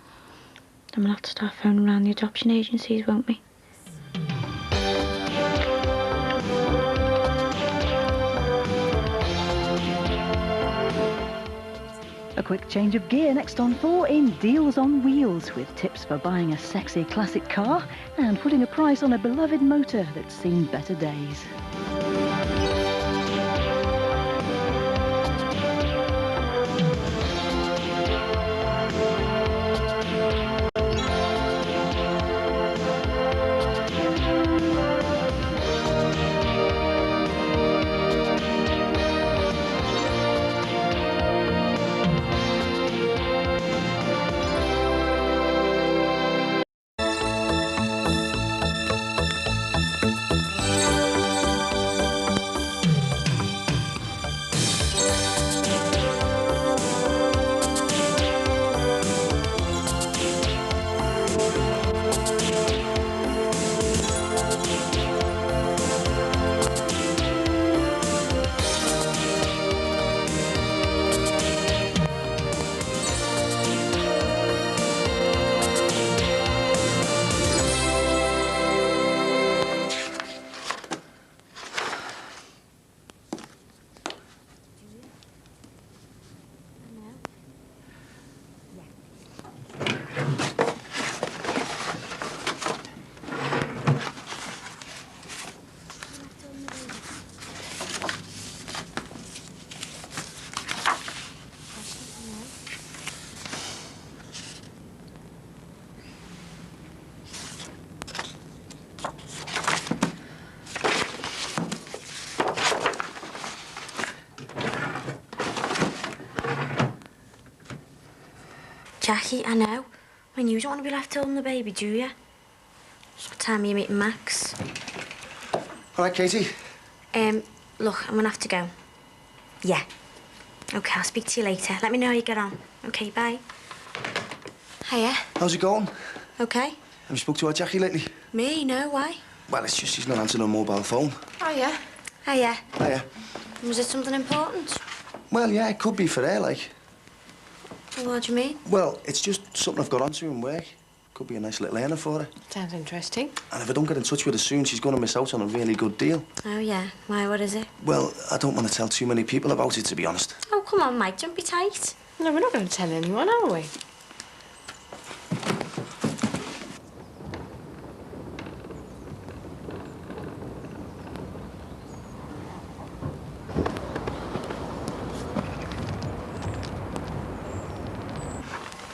Then we'll have to start phoning around the adoption agencies, won't we? A quick change of gear next on 4 in Deals on Wheels, with tips for buying a sexy classic car and putting a price on a beloved motor that's seen better days. Jackie, I know. I mean, you don't want to be left holding the baby, do you? So what time are you meeting Max? All right, Katie. Look, I'm gonna have to go. Yeah. Okay, I'll speak to you later. Let me know how you get on. Okay, bye. Hiya. How's it going? Okay. Have you spoke to our Jackie lately? Me? No, why? Well, it's just she's not answering her mobile phone. Hiya. Hiya. Hiya. Was it something important? Well, yeah, it could be for her, like. Well, what do you mean? Well, it's just something I've got onto in work. Could be a nice little earner for her. Sounds interesting. And if I don't get in touch with her soon, she's going to miss out on a really good deal. Oh, yeah. Why, what is it? Well, I don't want to tell too many people about it, to be honest. Oh, come on, Mike, don't be tight. No, we're not going to tell anyone, are we?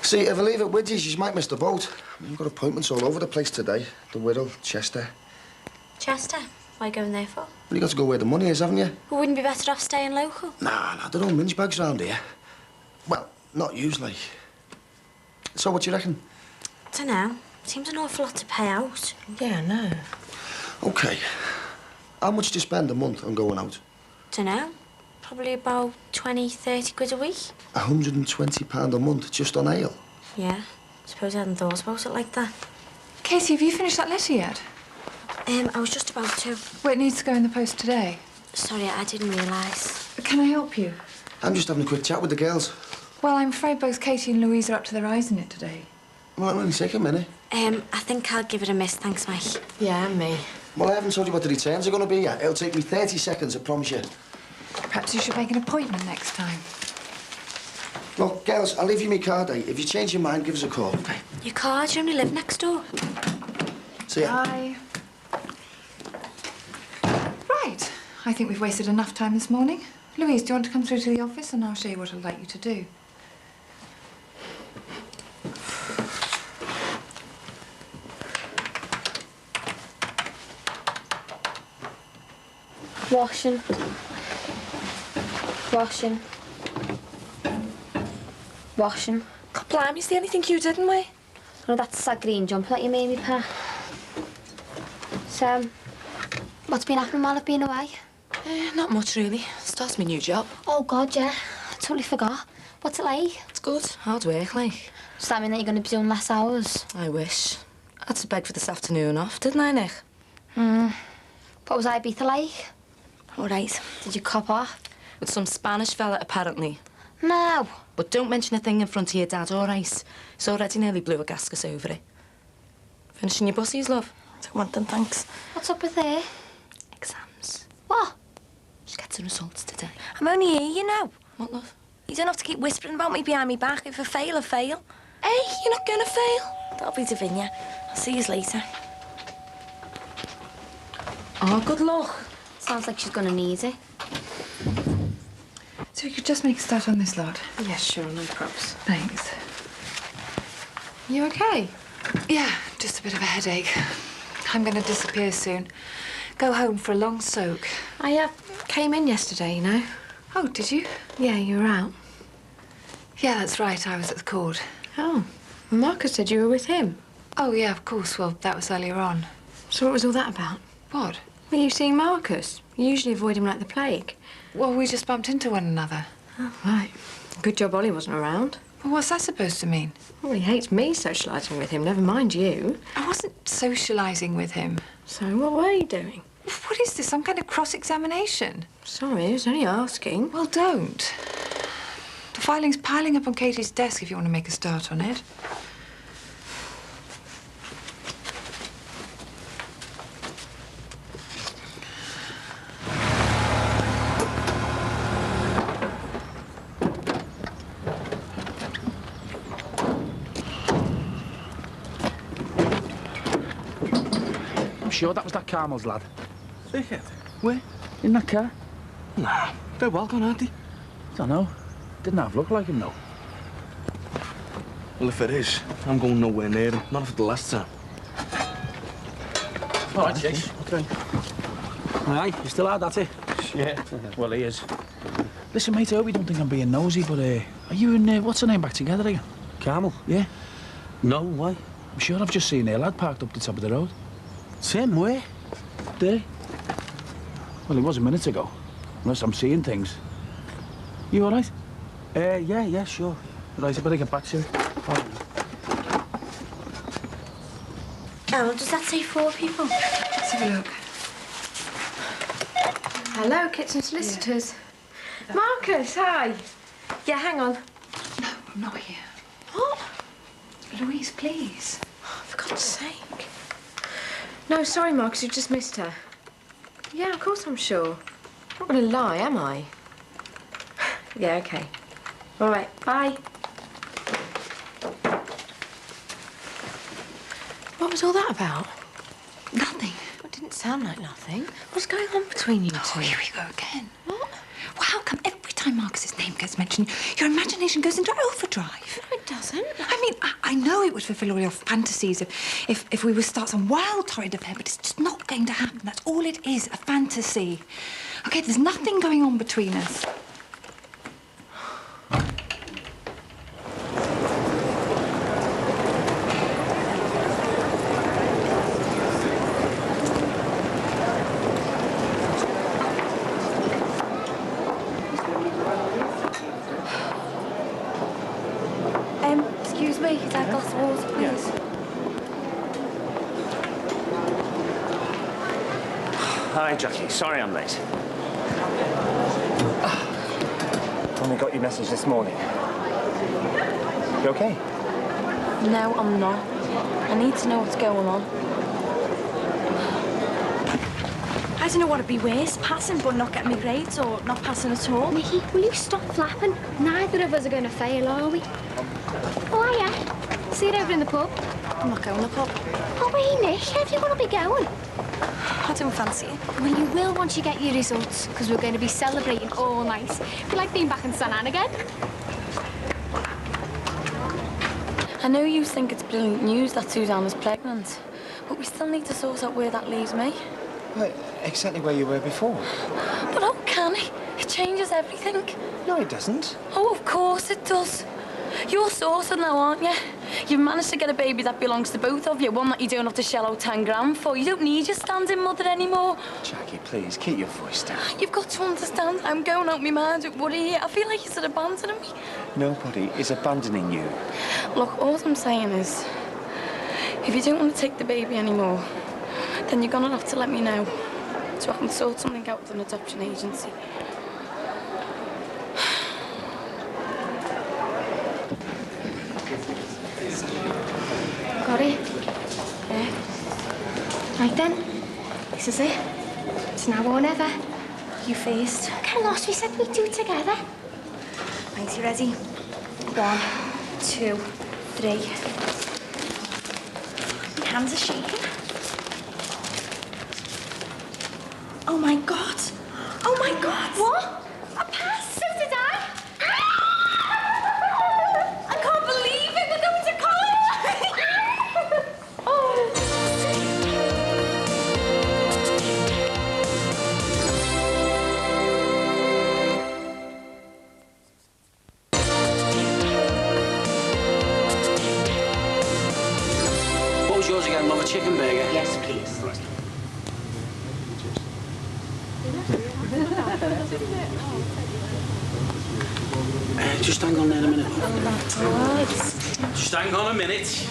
See, if I leave it with you, she might miss the boat. We've got appointments all over the place today. The Wirral, Chester. Chester? What are you going there for? Well, you got to go where the money is, haven't you? We wouldn't be better off staying local. Nah, they're all minge bags round here. Well, not usually. So, what do you reckon? I don't know. Seems an awful lot to pay out. Yeah, I know. OK. How much do you spend a month on going out? Don't know. Probably about 20, 30 quid a week. £120 a month just on ale? Yeah. Suppose I hadn't thought about it like that. Katie, have you finished that letter yet? I was just about to. Well, it needs to go in the post today. Sorry, I didn't realise. Can I help you? I'm just having a quick chat with the girls. Well, I'm afraid both Katie and Louise are up to their eyes in it today. Well, it'll only take a minute. I think I'll give it a miss, thanks, Mike. Yeah, me. Well, I haven't told you what the returns are going to be yet. It'll take me 30 seconds, I promise you. Perhaps you should make an appointment next time. Well, girls, I'll leave you my card, eh? If you change your mind, give us a call. Your card? You only live next door. See ya. Bye. Right. I think we've wasted enough time this morning. Louise, do you want to come through to the office and I'll show you what I'd like you to do? Washing. Washing. Washing. God, blimey, is there anything you did, didn't we? Oh, that's that green jumper that you made me, Pa. So, what's been happening while I've been away? Not much, really. Starts my new job. Oh, God, yeah. I totally forgot. What's it like? It's good. Hard work, like. Does that mean that you're going to be doing less hours? I wish. I had to beg for this afternoon off, didn't I, Nick? What was Ibiza like? All right. Did you cop off? With some Spanish fella, apparently. No. But don't mention a thing in front of your dad, all right? He's already nearly blew a gasket over it. Finishing your bussies, love? Don't want them, thanks. What's up with her? Exams. What? She gets the results today. I'm only here, you know. What, love? You don't have to keep whispering about me behind me back. If I fail, I fail. Hey, you're not gonna fail. That'll be Davinia. I'll see you later. Oh, good luck. Sounds like she's going to need it. So you could just make a start on this lot. Yeah, sure, no props. Thanks. You okay? Yeah, just a bit of a headache. I'm going to disappear soon. Go home for a long soak. I came in yesterday, you know. Oh, did you? Yeah, you were out. Yeah, that's right. I was at the court. Oh, Marcus said you were with him. Oh, yeah, of course. Well, that was earlier on. So what was all that about? What? Were you seeing Marcus? You usually avoid him like the plague. Well, we just bumped into one another. Oh, right. Good job Ollie wasn't around. Well, what's that supposed to mean? Well, he hates me socialising with him, never mind you. I wasn't socialising with him. So what were you doing? What is this, some kind of cross-examination? Sorry, I was only asking. Well, don't. The filing's piling up on Katie's desk if you want to make a start on it. I'm sure that was that Carmel's lad. Dickhead? Where? In that car? Nah, they're well gone, aren't they? Don't know. Didn't have look like him, though. Well, if it is, I'm going nowhere near him. Not after the last time. All right, Chase. Okay. Aye, you still hard, that's it? Yeah. Well, he is. Listen, mate, I hope you don't think I'm being nosy, but are you and, what's her name, back together again? Carmel? Yeah? No, why? I'm sure I've just seen their lad parked up the top of the road. Same way? There? Well, it was a minute ago. Unless I'm seeing things. You all right? Yeah, sure. Right, I better get back to you. Oh, does that say 4 people? Let's have a look. Hello, kitchen solicitors. Yeah. Marcus, hi. Yeah, hang on. No, I'm not here. What? Louise, please. Oh, for God's sake. No, sorry, Marcus, you just missed her. Yeah, of course I'm sure. I'm not going to lie, am I? Yeah, OK. All right, bye. What was all that about? Nothing. It didn't sound like nothing. What's going on between you two? Oh, here we go again. What? Well, how come every time Marcus's name gets mentioned, your imagination goes into overdrive? No, it doesn't. I mean, I know it would fulfill all your fantasies if we were to start some wild, torrid affair, but it's just not going to happen. That's all it is, a fantasy. OK, there's nothing going on between us. Excuse me, is that glass of water? Jackie. Sorry I'm late. Only got your message this morning. You okay? No, I'm not. I need to know what's going on. I don't know what would be worse, passing but not getting me grades or not passing at all. Mickey, will you stop flapping? Neither of us are going to fail, are we? Oh, yeah. See you over in the pub. I'm not going to the pub. Oh, hey, Nick, how do you want to be going? I don't fancy it. Well, you will once you get your results, because we're going to be celebrating all night. It'd be like being back in St Anne again. I know you think it's brilliant news that Susanna's pregnant, but we still need to sort out where that leaves me. Well, exactly where you were before. But how can it? It changes everything. No, it doesn't. Oh, of course it does. You're sorted now, aren't you? You've managed to get a baby that belongs to both of you, one that you don't have to shell out 10 grand for. You don't need your standing mother anymore. Jackie, please, keep your voice down. You've got to understand, I'm going out my mind with Woody here. I feel like he's abandoning me. Nobody is abandoning you. Look, all I'm saying is, if you don't want to take the baby anymore, then you're gonna have to let me know, so I can sort something out with an adoption agency. Got it? Yeah. Right then, this is it. It's now or never. You first. Carlos, we said we'd do it together. Right, you ready? 1, 2, 3. My hands are shaking. Oh my God! Oh my God! What? I passed. So did I. I can't believe it! We're going to college! What was yours again? Another chicken burger? Yes, please. Just hang on there a minute. Just hang on a minute.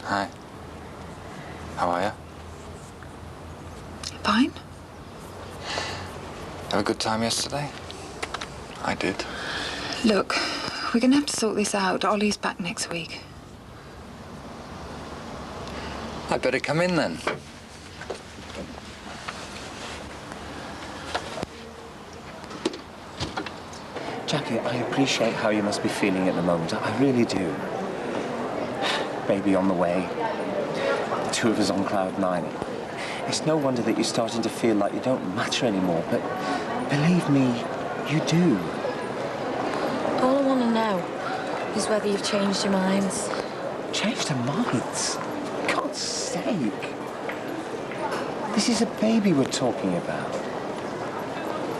Hi. How are you? Fine. Have a good time yesterday? I did. Look, we're going to have to sort this out. Ollie's back next week. I'd better come in then. Jackie, I appreciate how you must be feeling at the moment. I really do. Baby on the way. The two of us on cloud 9. It's no wonder that you're starting to feel like you don't matter anymore, but believe me, you do. All I want to know is whether you've changed your minds. Changed our minds? God's sake. This is a baby we're talking about.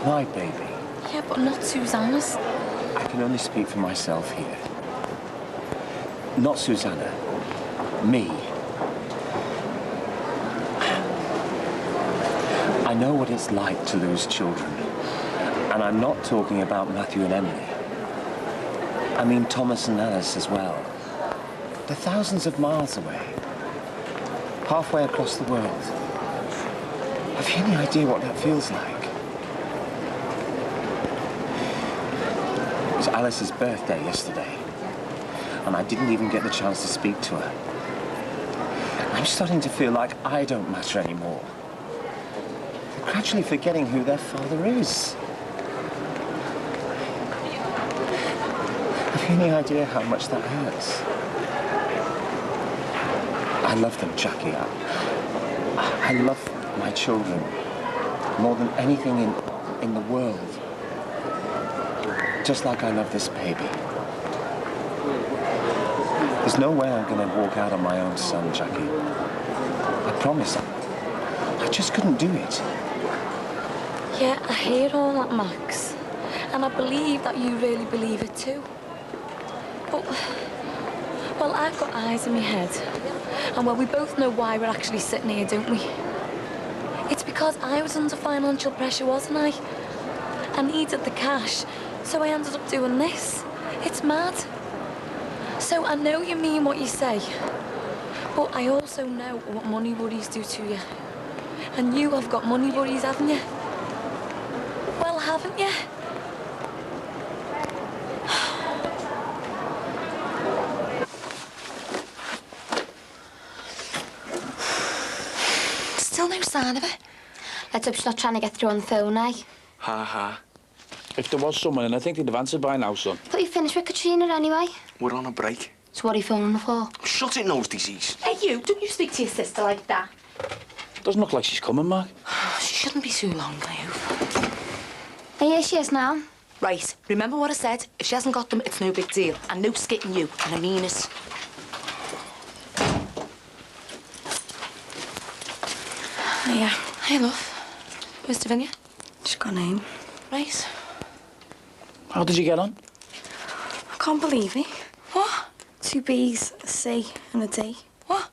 My baby. Yeah, but not Susanna's. I can only speak for myself here. Not Susanna. Me. I know what it's like to lose children. And I'm not talking about Matthew and Emily. I mean Thomas and Alice as well. They're thousands of miles away. Halfway across the world. Have you any idea what that feels like? It was Alice's birthday yesterday. And I didn't even get the chance to speak to her. I'm starting to feel like I don't matter anymore. They're gradually forgetting who their father is. Have you any idea how much that hurts? I love them, Jackie. I love my children more than anything in the world. Just like I love this baby. There's no way I'm going to walk out on my own son, Jackie. I promise. I just couldn't do it. Yeah, I hear all that, Max. And I believe that you really believe it too. But, well, I've got eyes in my head. And well, we both know why we're actually sitting here, don't we? It's because I was under financial pressure, wasn't I? I needed the cash, so I ended up doing this. It's mad. So I know you mean what you say, but I also know what money worries do to you. And you have got money worries, haven't you? Well, haven't you? Still no sign of her. Let's hope she's not trying to get through on the phone, eh? Ha ha. If there was someone, and I think they'd have answered by now, son. Thought you finished with Katrina anyway. We're on a break. So what are you phoning her for? Shut it, nose disease. Hey, you, don't you speak to your sister like that. Doesn't look like she's coming, Mark. She shouldn't be too long, I hope. Hey, here she is now. Right, remember what I said? If she hasn't got them, it's no big deal. And no skitting you, and I mean it. Yeah. Hey, love. Where's Davinia? She's gone home. Right. How did you get on? I can't believe it. What? 2 B's, a C, and a D. What?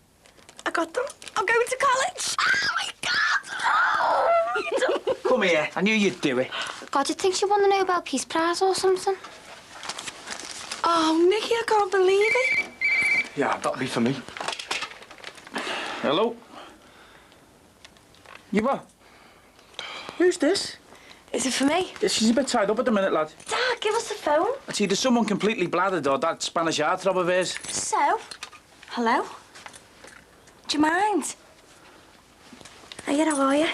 I got them. I'm going to college. Oh, my God! Come here. I knew you'd do it. God, you'd think she won the Nobel Peace Prize or something. Oh, Nicky, I can't believe it. Yeah, that'll be for me. Hello? You what? Who's this? Is it for me? Yeah, she's a bit tied up at the minute, lad. Dad, give us the phone. It's either someone completely bladdered or that Spanish heartthrob of hers. So? Hello? Do you mind? Hey, how are you?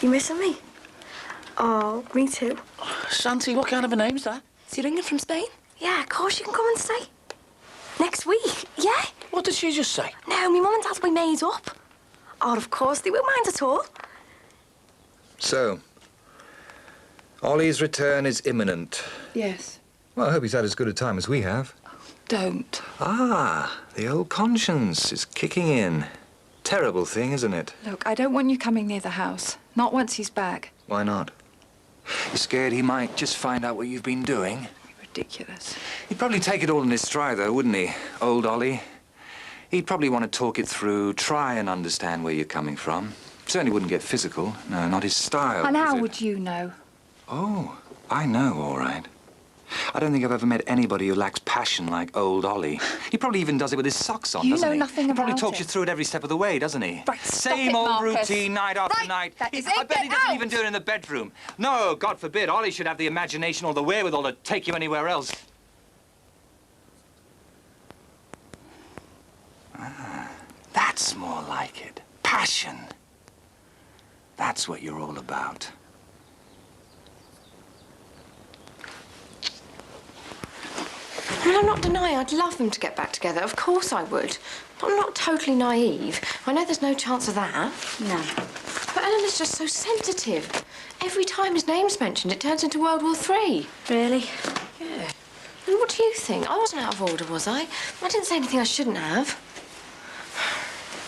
You missing me? Oh, me too. Santi, what kind of a name's that? Is he ringing from Spain? Yeah, of course you can come and stay. Next week, yeah? What did she just say? No, my mum and dad will be made up. Oh, of course, they won't mind at all. So, Ollie's return is imminent. Yes. Well, I hope he's had as good a time as we have. Don't. Ah, the old conscience is kicking in. Terrible thing, isn't it? Look, I don't want you coming near the house. Not once he's back. Why not? You're scared he might just find out what you've been doing? Ridiculous. He'd probably take it all in his stride, though, wouldn't he? Old Ollie. He'd probably want to talk it through, try and understand where you're coming from. Certainly wouldn't get physical. No, not his style. And how is it? would you know? Oh, I know, all right. I don't think I've ever met anybody who lacks passion like old Ollie. He probably even does it with his socks on, You doesn't know he? nothing He probably about talks it. you through it every step of the way, doesn't he? Right, stop Same it, old Marcus. routine, night after Right, night. that is I it, bet he get doesn't out. even do it in the bedroom. No, God forbid. Ollie should have the imagination or the wherewithal to take you anywhere else. Ah, that's more like it. Passion. That's what you're all about. I mean, I'm not denying I'd love them to get back together. Of course I would. But I'm not totally naive. I know there's no chance of that. No. But Eleanor's just so sensitive. Every time his name's mentioned, it turns into World War III. Really? Yeah. And what do you think? I wasn't out of order, was I? I didn't say anything I shouldn't have.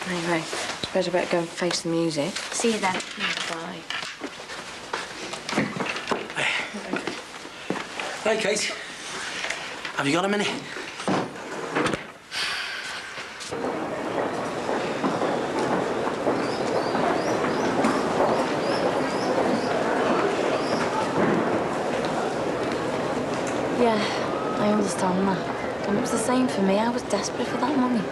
Anyway, I suppose I better go and face the music. See you then. Bye. Hey, Kate. Have you got a minute? Yeah, I understand that. And it was the same for me. I was desperate for that money.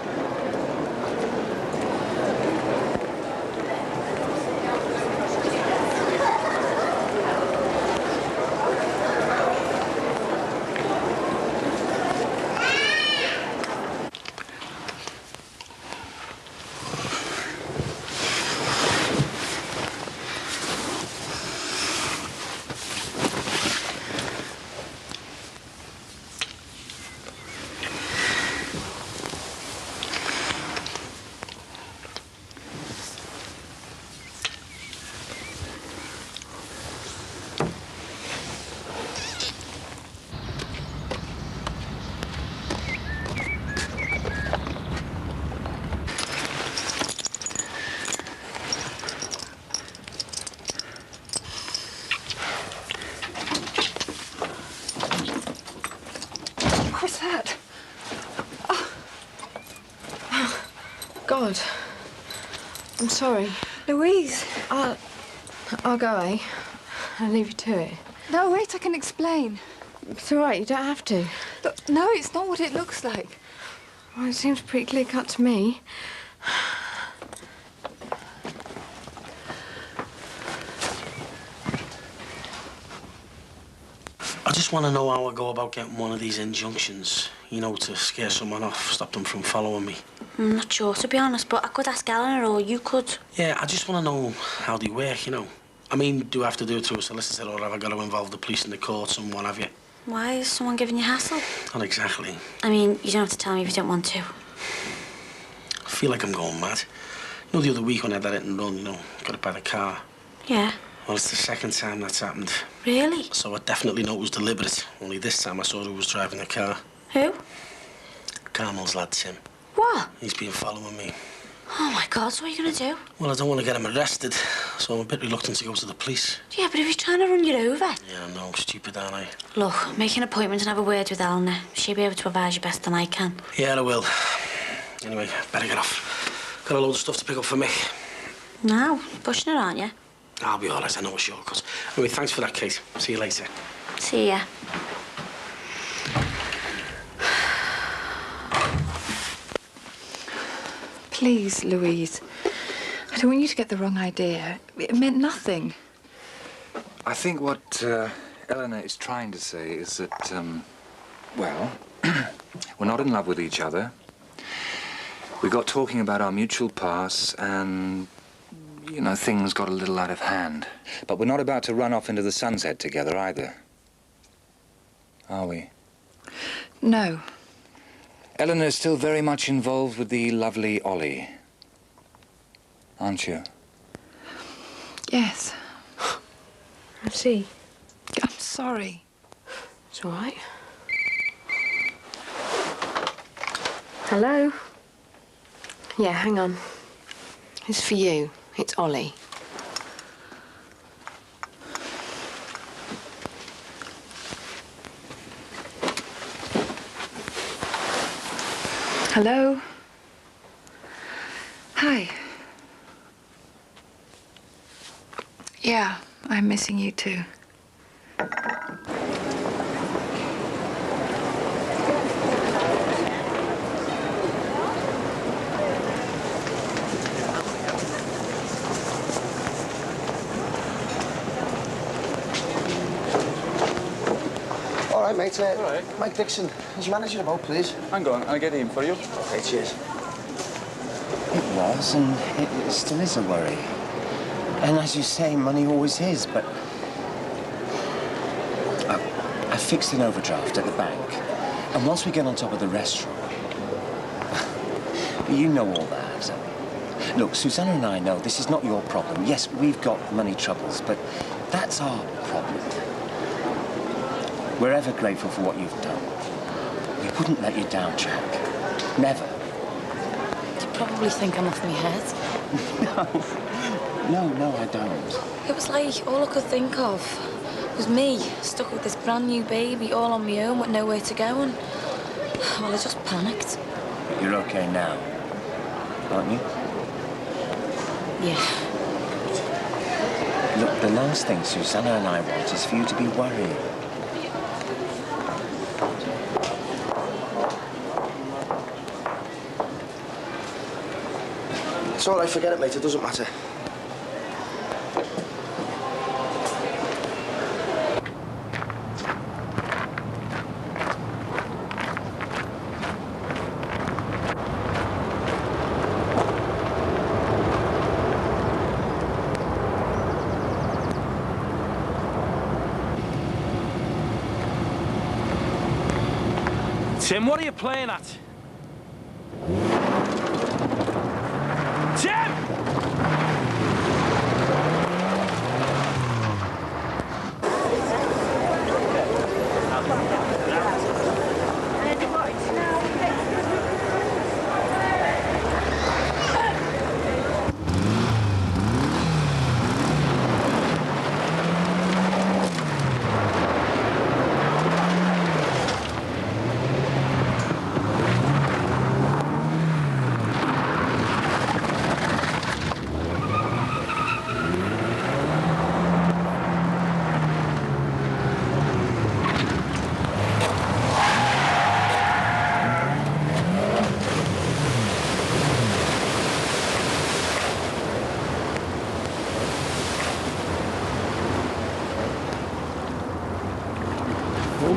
I'm sorry. Louise. I'll go, eh? I'll leave you to it. No, wait, I can explain. It's all right, you don't have to. Look, no, it's not what it looks like. Well, it seems pretty clear-cut to me. I just want to know how I go about getting one of these injunctions, you know, to scare someone off, stop them from following me. I'm not sure, to be honest, but I could ask Eleanor, or you could. Yeah, I just want to know how they work, you know. I mean, do I have to do it through a solicitor, or have I got to involve the police and the courts and what have you? Why is someone giving you hassle? Not exactly. I mean, you don't have to tell me if you don't want to. I feel like I'm going mad. You know, the other week when I had that hit and run, you know, got hit by the car. Yeah. Well, it's the second time that's happened. Really? So I definitely know it was deliberate. Only this time I saw who was driving the car. Who? Carmel's lad, Tim. What? He's been following me. Oh, my God, so what are you going to do? Well, I don't want to get him arrested, so I'm a bit reluctant to go to the police. Yeah, but if he's trying to run you over... Yeah, I know. Stupid, aren't I? Look, make an appointment and have a word with Eleanor. She'll be able to advise you best than I can. Yeah, I will. Anyway, better get off. Got a load of stuff to pick up for me. No, pushing it, aren't you? I'll be all right. I know a shortcut. Anyway, thanks for that, Kate. See you later. See ya. Please, Louise. I don't want you to get the wrong idea. It meant nothing. I think what Eleanor is trying to say is that, well, we're not in love with each other. We got talking about our mutual pasts and, you know, things got a little out of hand. But we're not about to run off into the sunset together either. Are we? No. Eleanor is still very much involved with the lovely Ollie. Aren't you? Yes. I see. I'm sorry. It's all right. Hello? Yeah, hang on. It's for you. It's Ollie. Hello? Hi. Yeah, I'm missing you too. All right, mate. All right. Mike Dixon, is manager about, please? Hang on, I'll get him for you. Okay, cheers. It was, and it still is a worry. And as you say, money always is, but... I fixed an overdraft at the bank, and once we get on top of the restaurant... you know all that. Look, Susanna and I know this is not your problem. Yes, we've got money troubles, but that's our problem. We're ever grateful for what you've done. We wouldn't let you down, Jack. Never. You probably think I'm off my head. No, I don't. It was like all I could think of was me, stuck with this brand new baby, all on my own with nowhere to go, and... well, I just panicked. But you're okay now, aren't you? Yeah. Look, the last thing Susanna and I want is for you to be worrying. It's all right, forget it, mate. It doesn't matter. Tim, what are you playing at? Tim!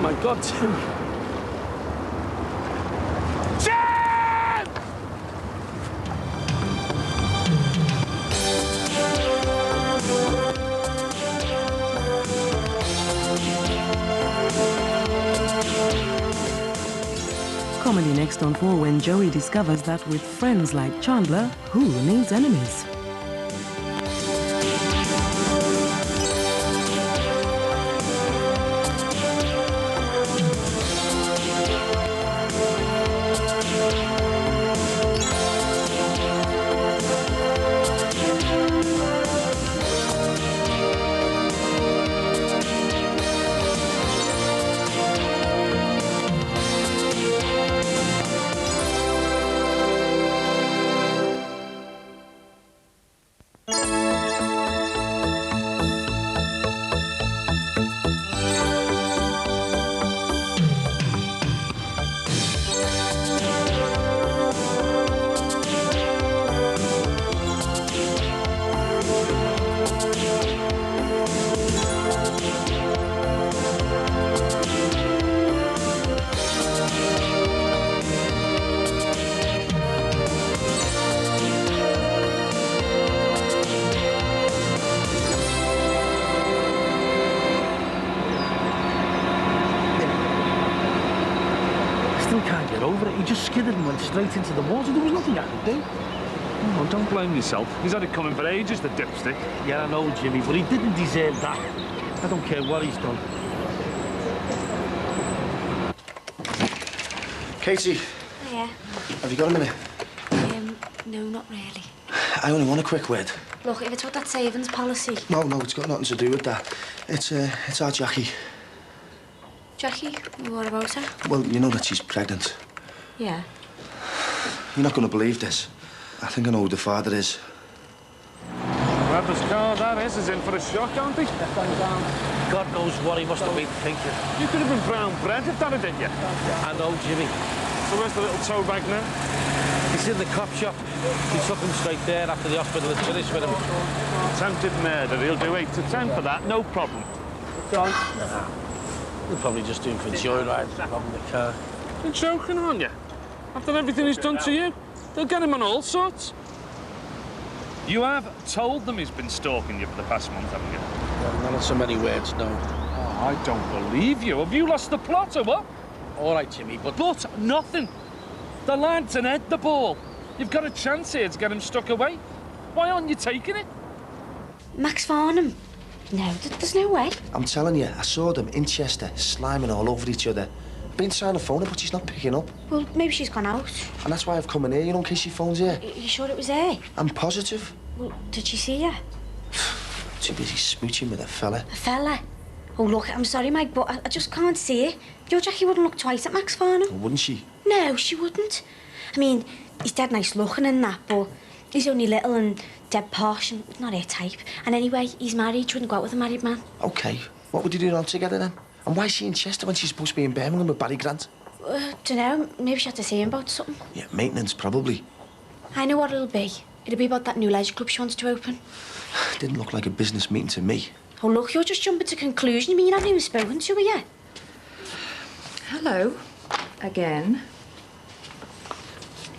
my God, Tim. Comedy next on 4 when Joey discovers that with friends like Chandler, who needs enemies? He just skidded and went straight into the water. There was nothing I could do. Oh, don't blame yourself. He's had it coming for ages, the dipstick. Yeah, I know, Jimmy, but he didn't deserve that. I don't care what he's done. Katie. Yeah. Have you got a minute? No, not really. I only want a quick word. Look, if it's what that savings policy... No, it's got nothing to do with that. It's our Jackie. Jackie, what about her? Well, you know that she's pregnant. Yeah. You're not going to believe this. I think I know who the father is. Whoever's car that is in for a shock, aren't he? God knows what he must have been thinking. You could have been brown bread if that had did you. I know, Jimmy. So where's the little toe bag now? He's in the cop shop. He took him straight there after the hospital had finished with him. Attempted murder. He'll do 8 to 10 for that, no problem. Nah. He'll probably just do him for joyride, robbing the car. You're joking, aren't you? After everything he's done to you, they'll get him on all sorts. You have told them he's been stalking you for the past month, haven't you? Well, not in so many words, no. Oh, I don't believe you. Have you lost the plot or what? All right, Jimmy, but... But nothing. The lad's an head the ball. You've got a chance here to get him stuck away. Why aren't you taking it? Max Farnham? No, there's no way. I'm telling you, I saw them in Chester, sliming all over each other. I've been trying to phone her, but she's not picking up. Well, maybe she's gone out. And that's why I've come in here, you know, in case she phones here. You sure it was her? I'm positive. Well, did she see you? Too busy smooching with a fella. A fella? Oh, look, I'm sorry, Mike, but I just can't see it. Your Jackie wouldn't look twice at Max Farnham. Or wouldn't she? No, she wouldn't. I mean, he's dead nice looking and that, but he's only little and dead posh and not her type. And anyway, he's married. She wouldn't go out with a married man. OK. What would you do all together then? And why is she in Chester when she's supposed to be in Birmingham with Barry Grant? Dunno. Maybe she had to see him about something. Yeah, maintenance, probably. I know what it'll be. It'll be about that new leisure club she wants to open. Didn't look like a business meeting to me. Oh, look, you're just jumping to conclusions. You mean you haven't even spoken to her yet? Hello. Again.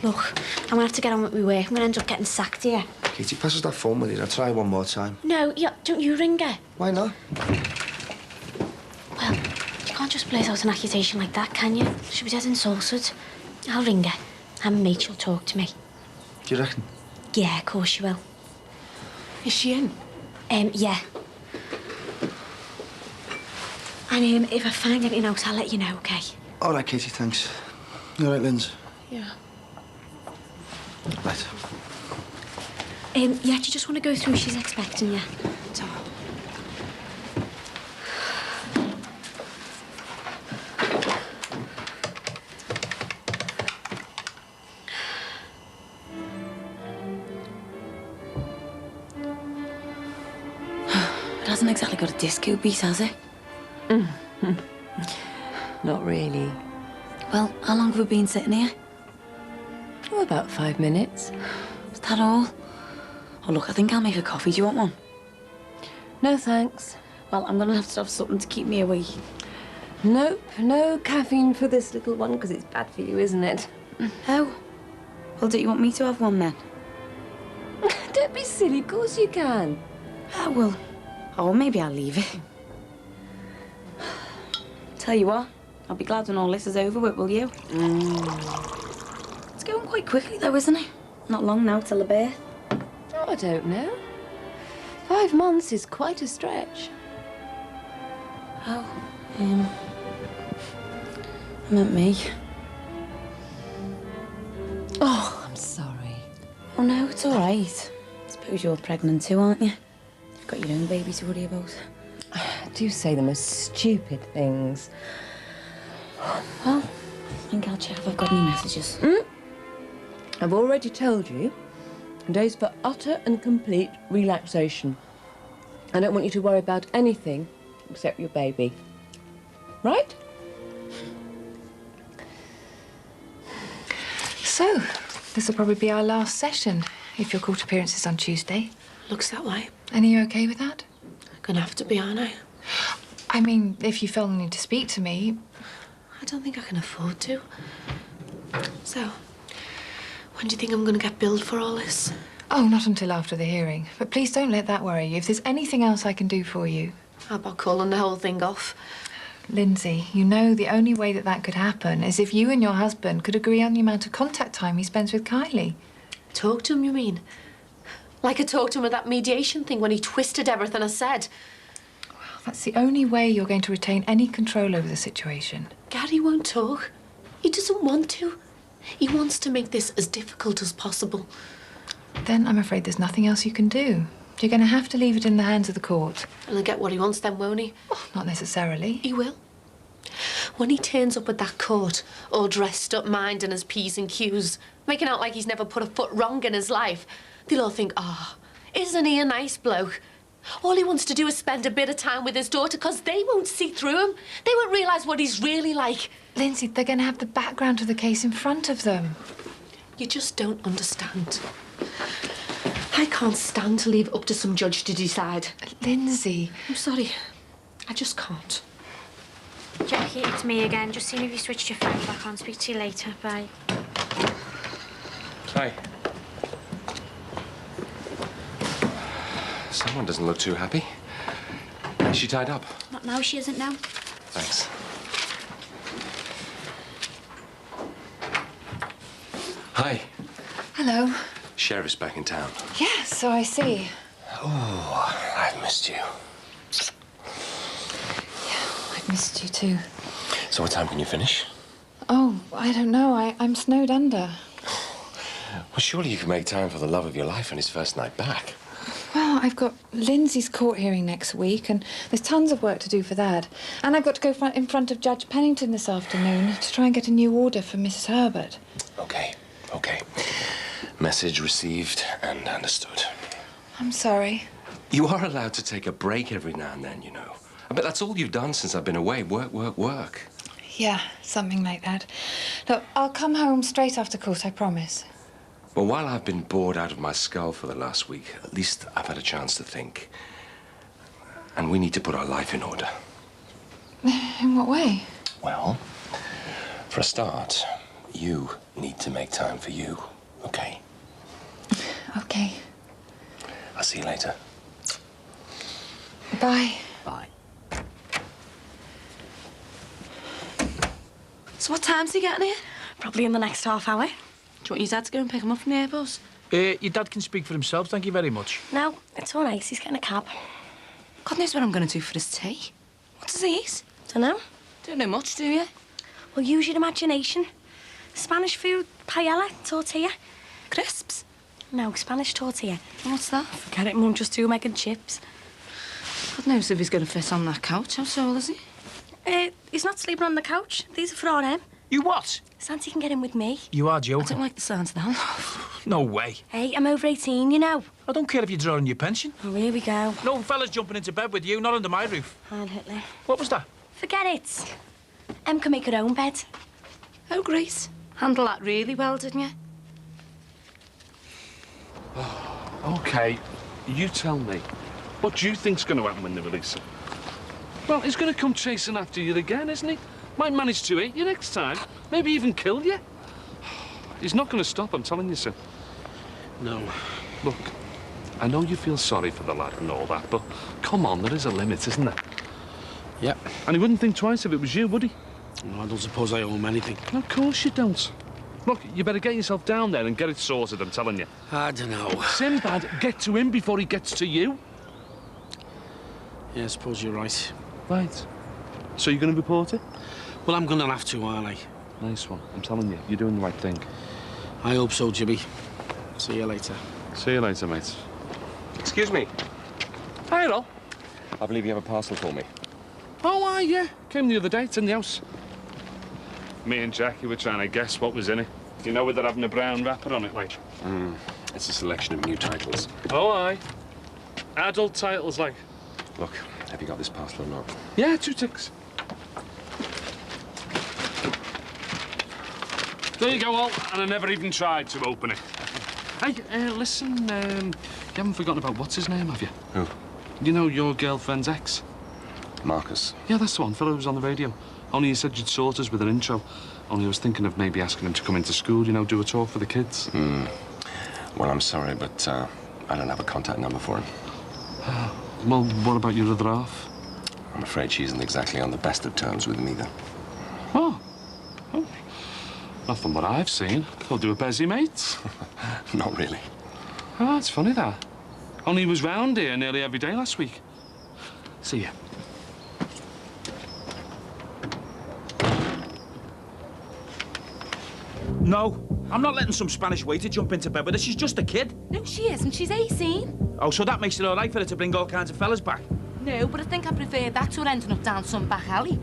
Look, I'm gonna have to get on with my work. I'm gonna end up getting sacked here. Katie, passes that phone with you. I'll try one more time. No, yeah, don't you ring her. Why not? Well, you can't just blaze out an accusation like that, can you? She'll be dead insulted. I'll ring her. I'm a mate, she'll talk to me. Do you reckon? Yeah, of course she will. Is she in? Yeah. And if I find anything else, I'll let you know, OK? All right, Katie, thanks. You all right, Linz? Yeah. Right. Yeah, do you just want to go through? She's expecting you. So. It hasn't exactly got a disco beat, has it? Not really. Well, how long have we been sitting here? Oh, about 5 minutes. Is that all? Oh, look, I think I'll make a coffee. Do you want one? No, thanks. Well, I'm going to have something to keep me awake. Nope, no caffeine for this little one, because it's bad for you, isn't it? Oh. Well, don't you want me to have one then? Don't be silly, of course you can. Oh, well. Oh, maybe I'll leave it. Tell you what, I'll be glad when all this is over with, will you? It's going quite quickly, though, isn't it? Not long now till the birth. Oh, I don't know. 5 months is quite a stretch. Oh, I meant me. Oh, I'm sorry. Oh, no, it's all right. I suppose you're pregnant too, aren't you? You've got your own baby to worry about. Do say the most stupid things. Well, I think I'll check if I've got any messages. I've already told you. Today's for utter and complete relaxation. I don't want you to worry about anything except your baby. Right? So, this will probably be our last session, if your court appearance is on Tuesday. Looks that way. And are you okay with that? Gonna have to be, aren't I? I mean, if you feel the need to speak to me... I don't think I can afford to. So, when do you think I'm gonna get billed for all this? Oh, not until after the hearing. But please don't let that worry you. If there's anything else I can do for you... How about calling the whole thing off? Lindsay, you know the only way that could happen is if you and your husband could agree on the amount of contact time he spends with Kylie. Talk to him, you mean? Like I talked to him at that mediation thing when he twisted everything I said. That's the only way you're going to retain any control over the situation. Gary won't talk. He doesn't want to. He wants to make this as difficult as possible. Then I'm afraid there's nothing else you can do. You're going to have to leave it in the hands of the court. And he'll get what he wants then, won't he? Oh, not necessarily. He will. When he turns up at that court, all dressed up, minding his P's and Q's, making out like he's never put a foot wrong in his life, they'll all think, isn't he a nice bloke? All he wants to do is spend a bit of time with his daughter because they won't see through him. They won't realise what he's really like. Lindsay, they're going to have the background to the case in front of them. You just don't understand. I can't stand to leave it up to some judge to decide. Lindsay. I'm sorry. I just can't. Jackie, it's me again. Just seeing if you switched your phone back on. Speak to you later. Bye. Hi. Someone doesn't look too happy. Is she tied up? Not now, she isn't now. Thanks. Hi. Hello. Sheriff's back in town. Yes, so I see. Oh, I've missed you. I've missed you too. So what time can you finish? Oh, I don't know. I'm snowed under. Well, surely you can make time for the love of your life on his first night back. Well, I've got Lindsay's court hearing next week, and there's tons of work to do for that. And I've got to go in front of Judge Pennington this afternoon to try and get a new order for Mrs. Herbert. Okay. Message received and understood. I'm sorry. You are allowed to take a break every now and then, you know. I bet that's all you've done since I've been away. Work. Yeah, something like that. Look, I'll come home straight after court, I promise. Well, while I've been bored out of my skull for the last week, at least I've had a chance to think. And we need to put our life in order. In what way? Well, for a start, you need to make time for you, okay? Okay. I'll see you later. Bye. Bye. So what time's he getting here? Probably in the next half hour. Do you want your dad to go and pick him up from the airport? Your dad can speak for himself, thank you very much. No, it's all right. He's getting a cab. God knows what I'm going to do for his tea. What does he eat? Dunno. Don't know much, do you? Well, use your imagination. Spanish food, paella, tortilla. Crisps? No, Spanish tortilla. What's that? Forget it, Mum. Just do egg and chips. God knows if he's going to fit on that couch. How tall is he? He's not sleeping on the couch. These are for him. You what? Santi can get in with me. You are I joking. don't like the sound of that. No way. Hey, I'm over 18, you know. I don't care if you're drawing your pension. Oh, here we go. No fella's jumping into bed with you, not under my roof. Heil Hitler. What was that? Forget it. Em can make her own bed. Oh, great. Handle that really well, didn't you? OK, you tell me. What do you think's going to happen when they release him? Well, he's going to come chasing after you again, isn't he? Might manage to hit you next time. Maybe even kill you. He's not going to stop, I'm telling you, Sim. No. Look, I know you feel sorry for the lad and all that, but come on, there is a limit, isn't there? Yep. And he wouldn't think twice if it was you, would he? No, I don't suppose I owe him anything. No, of course you don't. Look, you better get yourself down there and get it sorted, I'm telling you. I don't know. Sinbad, get to him before he gets to you. Yeah, I suppose you're right. Right. So you're going to report it? Well, I'm going to have to, aren't I? Nice one. I'm telling you, you're doing the right thing. I hope so, Jimmy. See you later. See you later, mate. Excuse me. Hi, Errol. I believe you have a parcel for me. Oh, yeah. Came the other day. It's in the house. Me and Jackie were trying to guess what was in it. You know, with it having a brown wrapper on it, like. It's a selection of new titles. Oh, aye. Adult titles, like. Look, have you got this parcel or not? Yeah, 2 ticks. There you go, Walt. And I never even tried to open it. Hey, listen, you haven't forgotten about what's his name, have you? Who? You know, your girlfriend's ex. Marcus. Yeah, that's the one. Fellow who was on the radio. Only you said you'd sort us with an intro. Only I was thinking of maybe asking him to come into school, you know, do a talk for the kids. Well, I'm sorry, but I don't have a contact number for him. Well, what about your other half? I'm afraid she isn't exactly on the best of terms with him either. Oh. Not from what I've seen. They'll do a busy, mates. Not really. Oh, it's funny, that. Only he was round here nearly every day last week. See ya. No, I'm not letting some Spanish waiter jump into bed with her. She's just a kid. No, she isn't. She's 18. Oh, so that makes it all right for her to bring all kinds of fellas back? No, but I think I prefer that to her ending up down some back alley.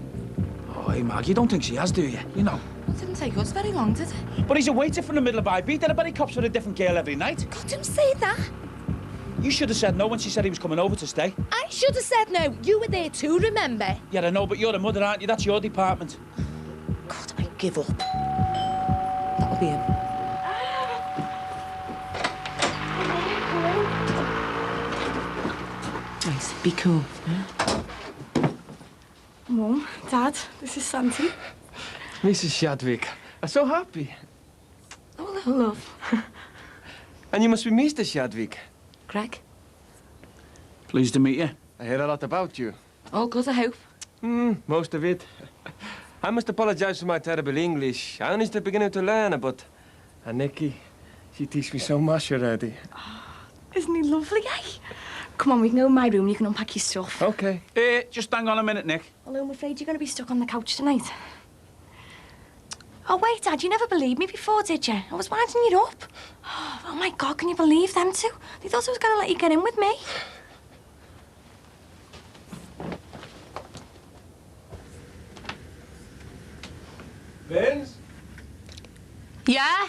Oh, hey, Mag, you don't think she has, do you? You know. It didn't take us very long, did it? But he's a waiter from the middle of Ibiza. I bet he cops with a different girl every night. God, don't say that. You should have said no when she said he was coming over to stay. I should have said no. You were there too, remember? Yeah, I know, but you're the mother, aren't you? That's your department. God, I give up. That'll be him. Nice, be cool. Yeah? Mum, Dad, this is Santi. Mrs. Shadwick, I'm so happy. Oh, little love. And you must be Mr. Shadwick. Greg? Pleased to meet you. I heard a lot about you. All good, I hope. Most of it. I must apologize for my terrible English. I only just beginning to learn, but Nikki, she teaches me so much already. Oh, isn't he lovely, eh? Come on, we can go in my room and you can unpack your stuff. OK. Just hang on a minute, Nick. Although I'm afraid you're going to be stuck on the couch tonight. Oh, wait, Dad, you never believed me before, did you? I was winding you up. Oh, my God, can you believe them two? They thought I was going to let you get in with me. Vince? Yeah?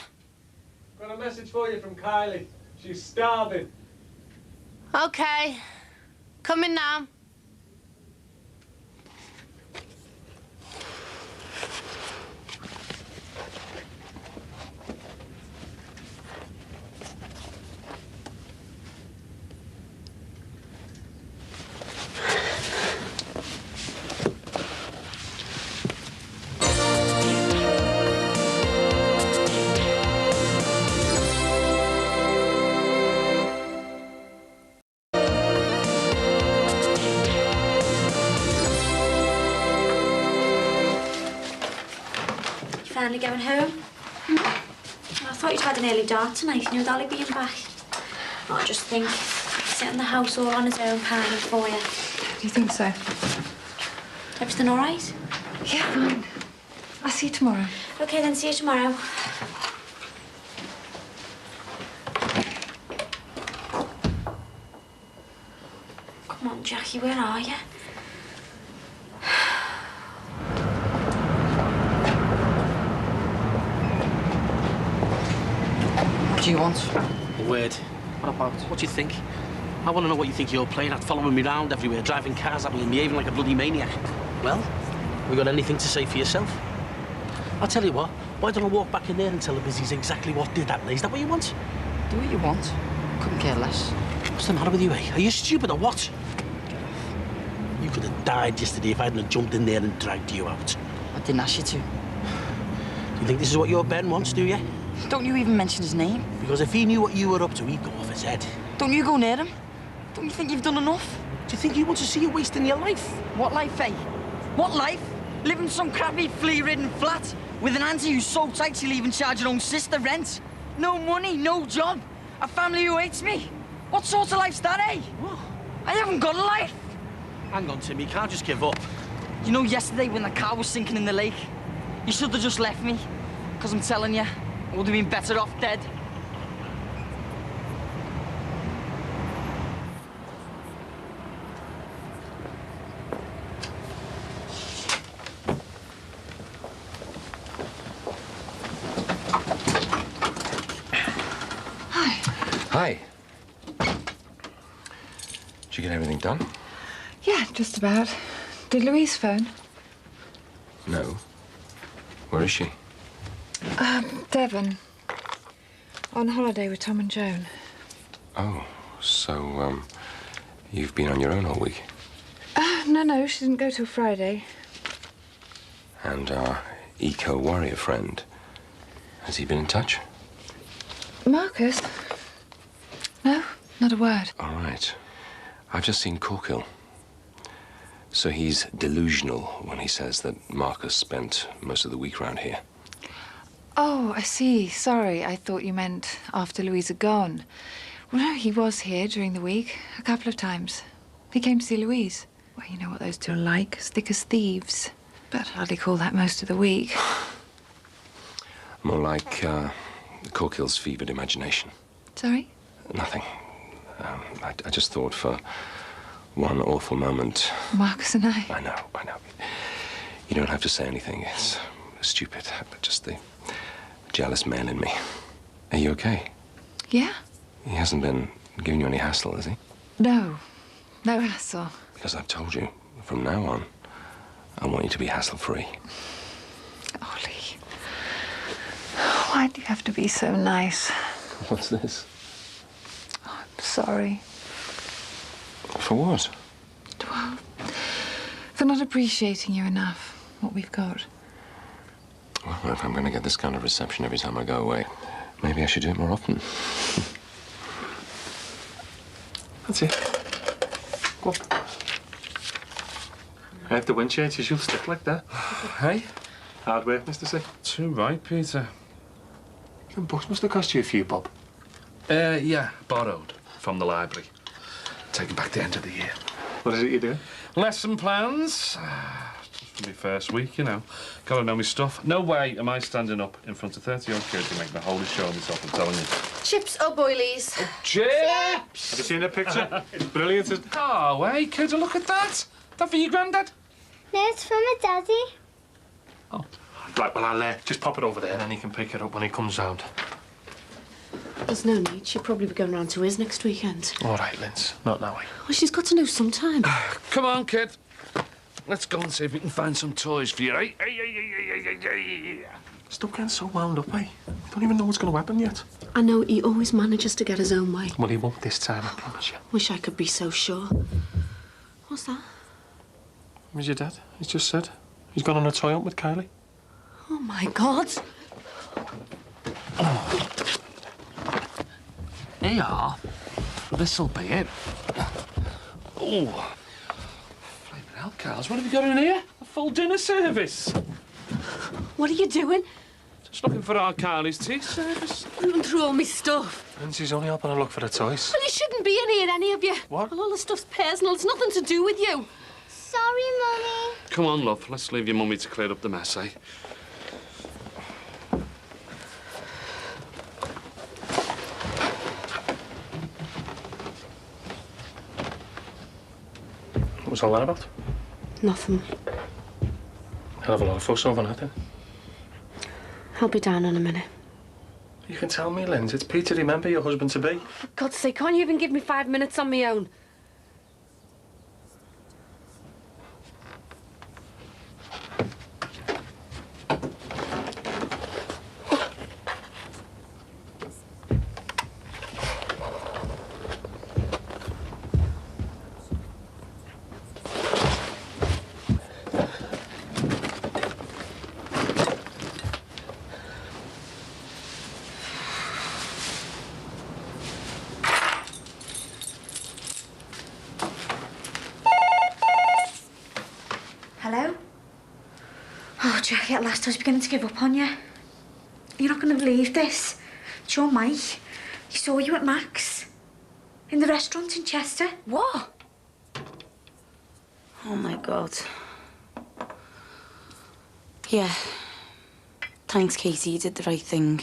Got a message for you from Kylie. She's starving. OK. Come in now. Finally going home? I thought you'd had an early dart tonight, you know, Dolly being back. Oh, I just think, sitting in the house all on his own, pining for you. Do you think so? Everything all right? Yeah, fine. I'll see you tomorrow. OK, then, see you tomorrow. Come on, Jackie, where are you? What do you want? A word. What about? What do you think? I want to know what you think you're playing at, following me round everywhere, driving cars at me and behaving like a bloody maniac. Well, have you got anything to say for yourself? I'll tell you what, why don't I walk back in there and tell the busies exactly what did happen? Is that what you want? Do what you want. Couldn't care less. What's the matter with you, eh? Are you stupid or what? You You could have died yesterday if I hadn't jumped in there and dragged you out. I didn't ask you to. You think this is what your Ben wants, do you? Don't you even mention his name. Because if he knew what you were up to, he'd go off his head. Don't you go near him. Don't you think you've done enough? Do you think he wants to see you wasting your life? What life, eh? What life? Living in some crappy, flea-ridden flat with an auntie who's so tight she'll even charge her own sister rent. No money, no job. A family who hates me. What sort of life's that, eh? What? I haven't got a life. Hang on, Tim, you can't just give up. You know, yesterday when the car was sinking in the lake, you should have just left me. Because I'm telling you, I would have been better off dead. Hi. Did you get everything done? Yeah, just about. Did Louise phone? No. Where is she? Devon. On holiday with Tom and Joan. Oh, so, you've been on your own all week? No, she didn't go till Friday. And our eco-warrior friend, has he been in touch? Marcus? No, not a word. All right. I've just seen Corkill. So he's delusional when he says that Marcus spent most of the week round here. Oh, I see. Sorry, I thought you meant after Louise had gone. Well, no, he was here during the week, a couple of times. He came to see Louise. Well, you know what those two are like, as thick as thieves. But I'd hardly call that most of the week. More like, Corkill's fevered imagination. Sorry? Nothing. I just thought for one awful moment... Marcus and I. I know. You don't have to say anything. It's stupid, but just the jealous man in me. Are you okay? Yeah? He hasn't been giving you any hassle, has he? No. No hassle. Because I've told you, from now on, I want you to be hassle-free. Ollie. Why do you have to be so nice? What's this? Oh, I'm sorry. For what? Well, for not appreciating you enough, what we've got. Well, if I'm going to get this kind of reception every time I go away, maybe I should do it more often. That's it. Go up. I have the wind changes, you'll stick like that. Hey? Hard work, Mr. C. Too right, Peter. Them books must have cost you a few, Bob. Yeah, borrowed from the library. Taken back the end of the year. What is it you're doing? Lesson plans. For my first week, you know. Gotta know my stuff. No way am I standing up in front of 30-odd kids and making a whole show of myself, I'm telling you. Chips or boilies? Oh, chips! Have you seen that picture? It's brilliant, isn't it? Oh, hey, kids, look at that. That for your granddad? No, it's for my daddy. Oh. Right, well, I'll just pop it over there and then he can pick it up when he comes round. There's no need. She'll probably be going round to his next weekend. All right, Linz. Not now. Well, she's got to know sometime. Come on, kid. Let's go and see if we can find some toys for you, eh? Hey. Stop getting so wound up, eh? You don't even know what's going to happen yet. I know he always manages to get his own way. Well, he won't this time, I promise you. Wish I could be so sure. What's that? Where's your dad? He's just said. He's gone on a toy hunt with Kylie. Oh, my God. Oh. Here you are. This'll be it. Oh. Flaming hell, Carls, what have you got in here? A full dinner service. What are you doing? Just looking for our Carly's tea service. Running through all my stuff. Lindsay's only helping her look for the toys. Well, you shouldn't be in here, any of you. What? Well, all the stuff's personal. It's nothing to do with you. Sorry, Mummy. Come on, love. Let's leave your mummy to clear up the mess, eh? What was all that about? Nothing. I'll have a lot of fuss over that, then. I'll be down in a minute. You can tell me, Linz. It's Peter, remember, your husband-to-be. For God's sake, can't you even give me 5 minutes on my own? Jackie, at last I was beginning to give up on you. You're not going to believe this. It's your Mike. He saw you at Mac's. In the restaurant in Chester. What? Oh, my God. Yeah. Thanks, Katie. You did the right thing.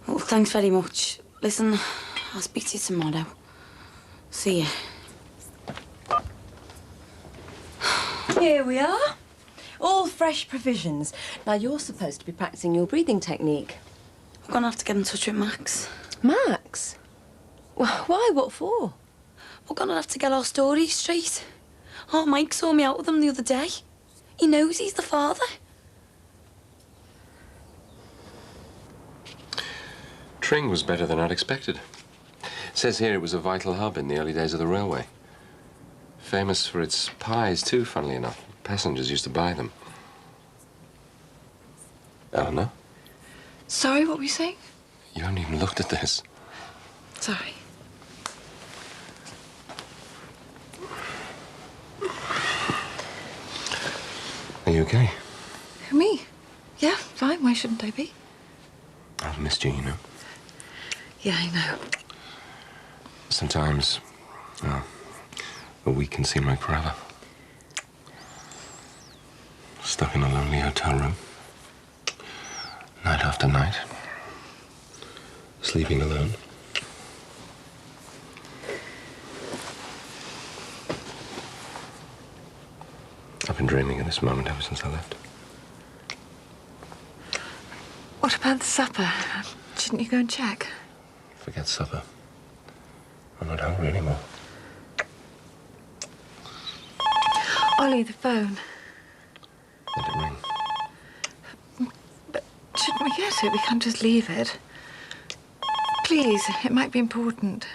Well, thanks very much. Listen, I'll speak to you tomorrow. See ya. Here we are. All fresh provisions. Now, you're supposed to be practicing your breathing technique. I'm gonna have to get in touch with Max. Max? Why? What for? We're gonna have to get our stories straight. Oh, Mike saw me out with him the other day. He knows he's the father. Tring was better than I'd expected. It says here it was a vital hub in the early days of the railway. Famous for its pies, too, funnily enough. Passengers used to buy them. Eleanor? Sorry, what were you saying? You haven't even looked at this. Sorry. Are you okay? Me? Yeah, fine. Why shouldn't I be? I've missed you, you know. Yeah, I know. Sometimes, a week can seem like forever. Stuck in a lonely hotel room. Night after night. Sleeping alone. I've been dreaming of this moment ever since I left. What about the supper? Shouldn't you go and check? Forget supper. I'm not hungry anymore. Ollie, the phone. Let it ring. But shouldn't we get it? We can't just leave it. Please, it might be important.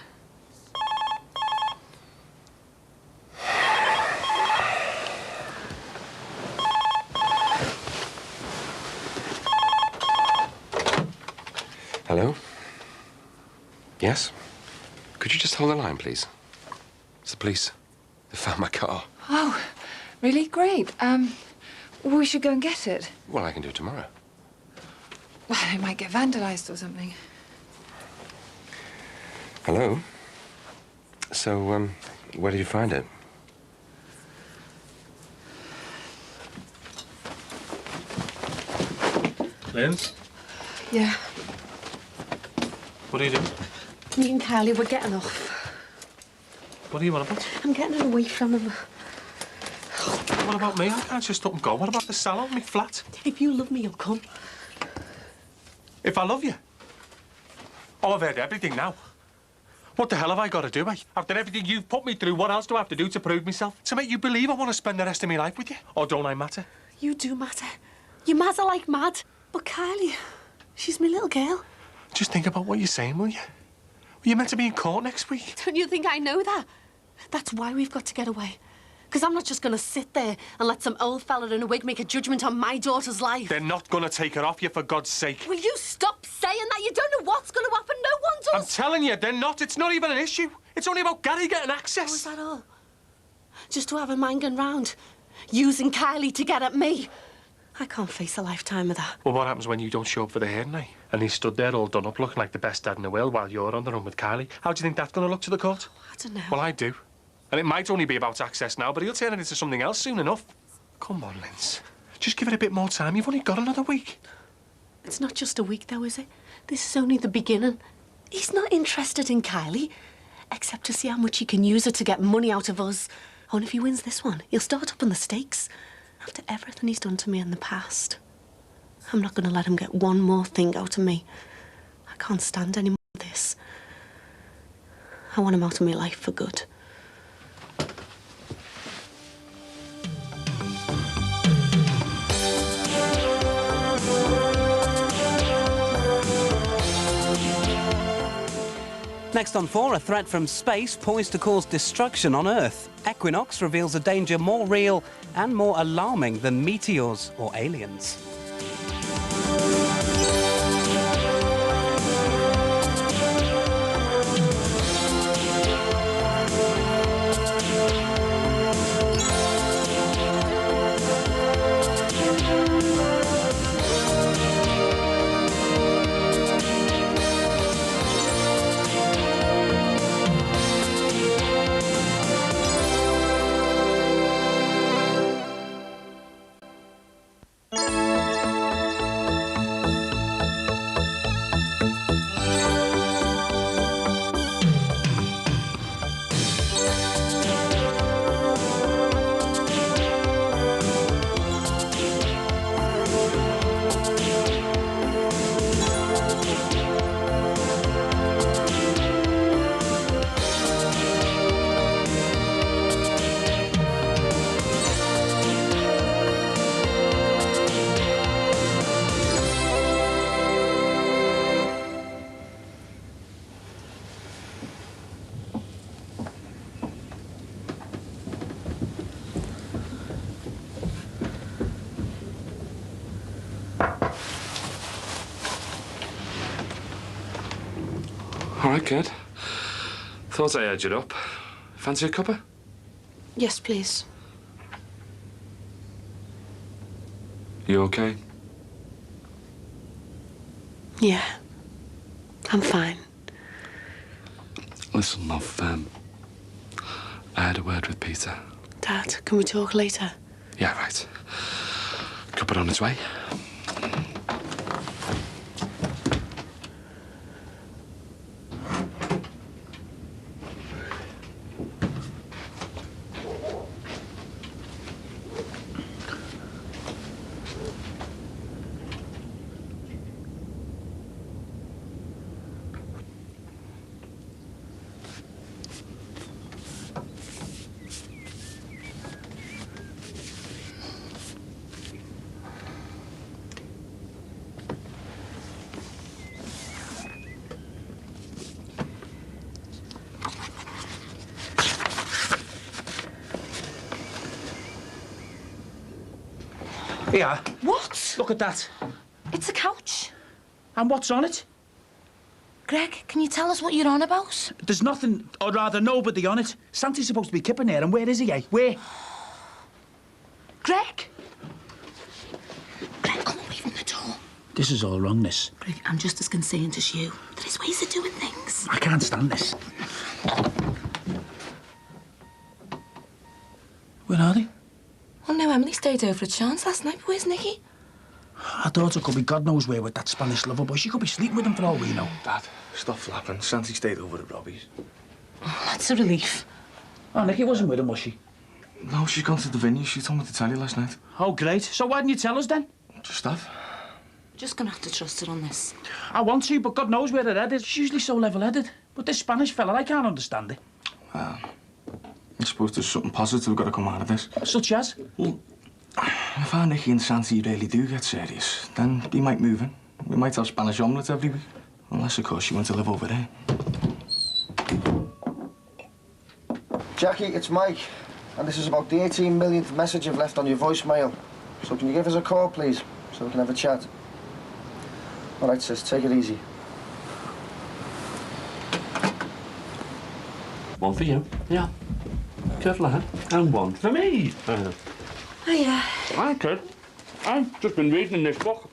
Hello? Yes? Could you just hold the line, please? It's the police. They found my car. Oh, really? Great. We should go and get it. Well, I can do it tomorrow. Well, it might get vandalized or something. Hello? So, where did you find it? Linz? Yeah. What are you doing? Me and Kylie, we're getting off. What do you want about? I'm getting away from him. What about me? I can't just up and go. What about the salon, me flat? If you love me, you'll come. If I love you? Oh, I've heard everything now. What the hell have I got to do, eh? After everything you've put me through, what else do I have to do to prove myself? To make you believe I want to spend the rest of my life with you? Or don't I matter? You do matter. You matter like mad. But Kylie, she's my little girl. Just think about what you're saying, will you? You're meant to be in court next week. Don't you think I know that? That's why we've got to get away. Because I'm not just going to sit there and let some old fella in a wig make a judgment on my daughter's life. They're not going to take her off you, for God's sake. Will you stop saying that? You don't know what's going to happen. No one does. I'm telling you, they're not. It's not even an issue. It's only about Gary getting access. Oh, is that all? Just to have him hanging round, using Kylie to get at me. I can't face a lifetime of that. Well, what happens when you don't show up for the hair night? And he stood there all done up, looking like the best dad in the world while you're on the run with Kylie. How do you think that's going to look to the court? I don't know. Well, I do. And it might only be about access now, but he'll turn it into something else soon enough. Come on, Linz. Just give it a bit more time. You've only got another week. It's not just a week, though, is it? This is only the beginning. He's not interested in Kylie, except to see how much he can use her to get money out of us. Oh, and if he wins this one, he'll start up on the stakes. After everything he's done to me in the past, I'm not going to let him get one more thing out of me. I can't stand any more of this. I want him out of my life for good. Next on 4, a threat from space poised to cause destruction on Earth. Equinox reveals a danger more real and more alarming than meteors or aliens. All right, kid. Thought I heard you up. Fancy a cuppa? Yes, please. You okay? Yeah. I'm fine. Listen, love, I had a word with Peter. Dad, can we talk later? Yeah, right. Cuppa on its way. Here. What? Look at that. It's a couch. And what's on it? Greg, can you tell us what you're on about? There's nothing, or rather nobody on it. Santa's supposed to be kipping here, and where is he, eh? Where? Greg? Greg, come away from the door. This is all wrong, this. Greg, I'm just as concerned as you. There is ways of doing things. I can't stand this. Where are they? Oh, no, Emily stayed over at Sean's last night. Where's Nicky? Our daughter could be God knows where with that Spanish lover boy. She could be sleeping with him for all we know. Dad, stop flapping. Santi stayed over at Robbie's. Oh, that's a relief. Oh, Nicky wasn't with him, was she? No, she's gone to the venue. She told me to tell you last night. Oh, great. So why didn't you tell us then? Just have. Just gonna have to trust her on this. I want to, but God knows where her head is. She's usually so level-headed. But this Spanish fella, I can't understand it. Well, I suppose there's something positive got to come out of this. Such as? Well, if our Nicky and Santi really do get serious, then he might move in. We might have Spanish omelette every week. Unless, of course, she went to live over there. Jackie, it's Mike. And this is about the 18 millionth message you've left on your voicemail. So can you give us a call, please, so we can have a chat? All right, sis, take it easy. One for you. Yeah. Good lad. And one for me. Hiya. Hi, kid. I've just been reading this book.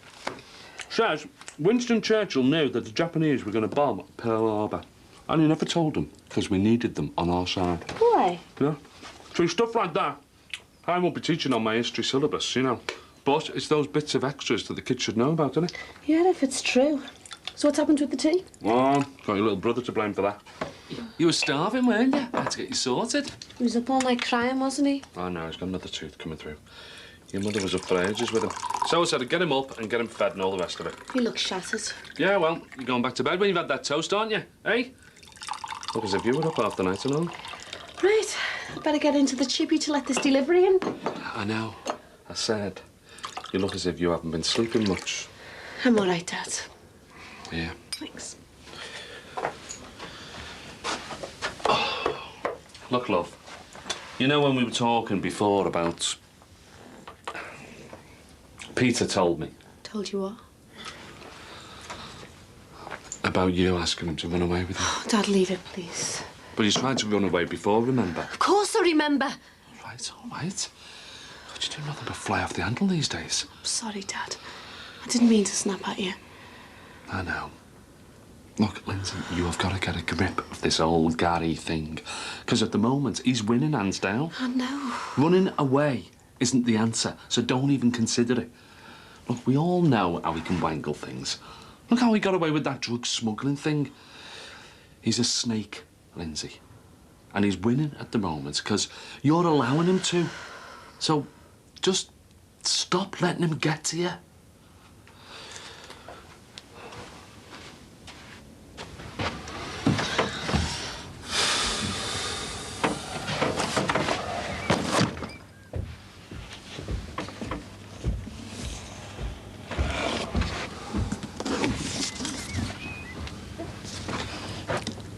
Says Winston Churchill knew that the Japanese were going to bomb Pearl Harbor. And he never told them, because we needed them on our side. Why? Yeah. So stuff like that, I won't be teaching on my history syllabus, you know. But it's those bits of extras that the kids should know about, isn't it? Yeah, if it's true. So what's happened with the tea? Oh, got your little brother to blame for that. You were starving, weren't you? I had to get you sorted. He was up all night crying, wasn't he? Oh, no, he's got another tooth coming through. Your mother was up for ages with him. So I said to get him up and get him fed and all the rest of it. He looks shattered. Yeah, well, you're going back to bed when you've had that toast, aren't you? Eh? Look as if you were up half the night and all. Right, better get into the chippy to let this delivery in. I know. I said, you look as if you haven't been sleeping much. I'm all right, Dad. Yeah. Thanks. Look, love, you know when we were talking before about... Peter told me Told you what? about you asking him to run away with you. Oh, Dad, leave it, please. But he's tried to run away before, remember? Of course I remember. All right. But you do nothing but fly off the handle these days. I'm sorry, Dad. I didn't mean to snap at you. I know. Look, Lindsay, you have got to get a grip of this old Gary thing. Because at the moment, he's winning hands down. I know. Running away isn't the answer, so don't even consider it. Look, we all know how he can wangle things. Look how he got away with that drug smuggling thing. He's a snake, Lindsay. And he's winning at the moment because you're allowing him to. So just stop letting him get to you.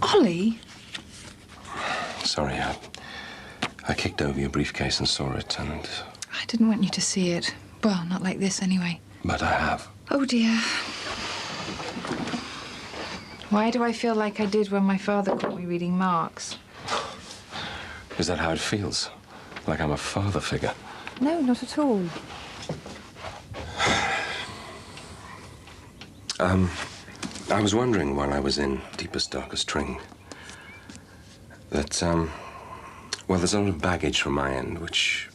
Ollie? Sorry, I kicked over your briefcase and saw it, and... I didn't want you to see it. Well, not like this, anyway. But I have. Oh, dear. Why do I feel like I did when my father caught me reading Marx? Is that how it feels? Like I'm a father figure? No, not at all. I was wondering while I was in deepest, darkest Tring that, well, there's a lot of baggage from my end which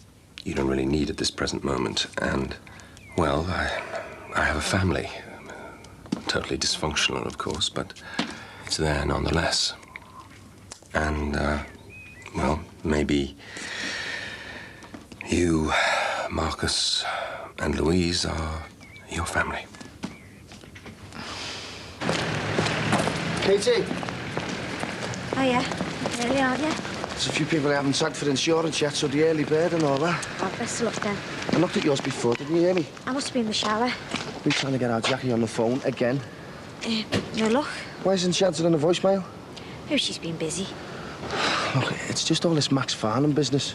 you don't really need at this present moment. And, well, I have a family. Totally dysfunctional, of course, but it's there nonetheless. And, well, maybe you, Marcus, and Louise are your family. Katie, Oh, yeah. Really, are you? there's a few people I haven't tagged for insurance yet, so the early bird and all that. Oh, best of luck then. I looked at yours before, didn't you hear me? I must be in the shower. We're trying to get our Jackie on the phone again. No luck. Why isn't she answering the voicemail? Oh, she's been busy. Look, it's just all this Max Farnham business.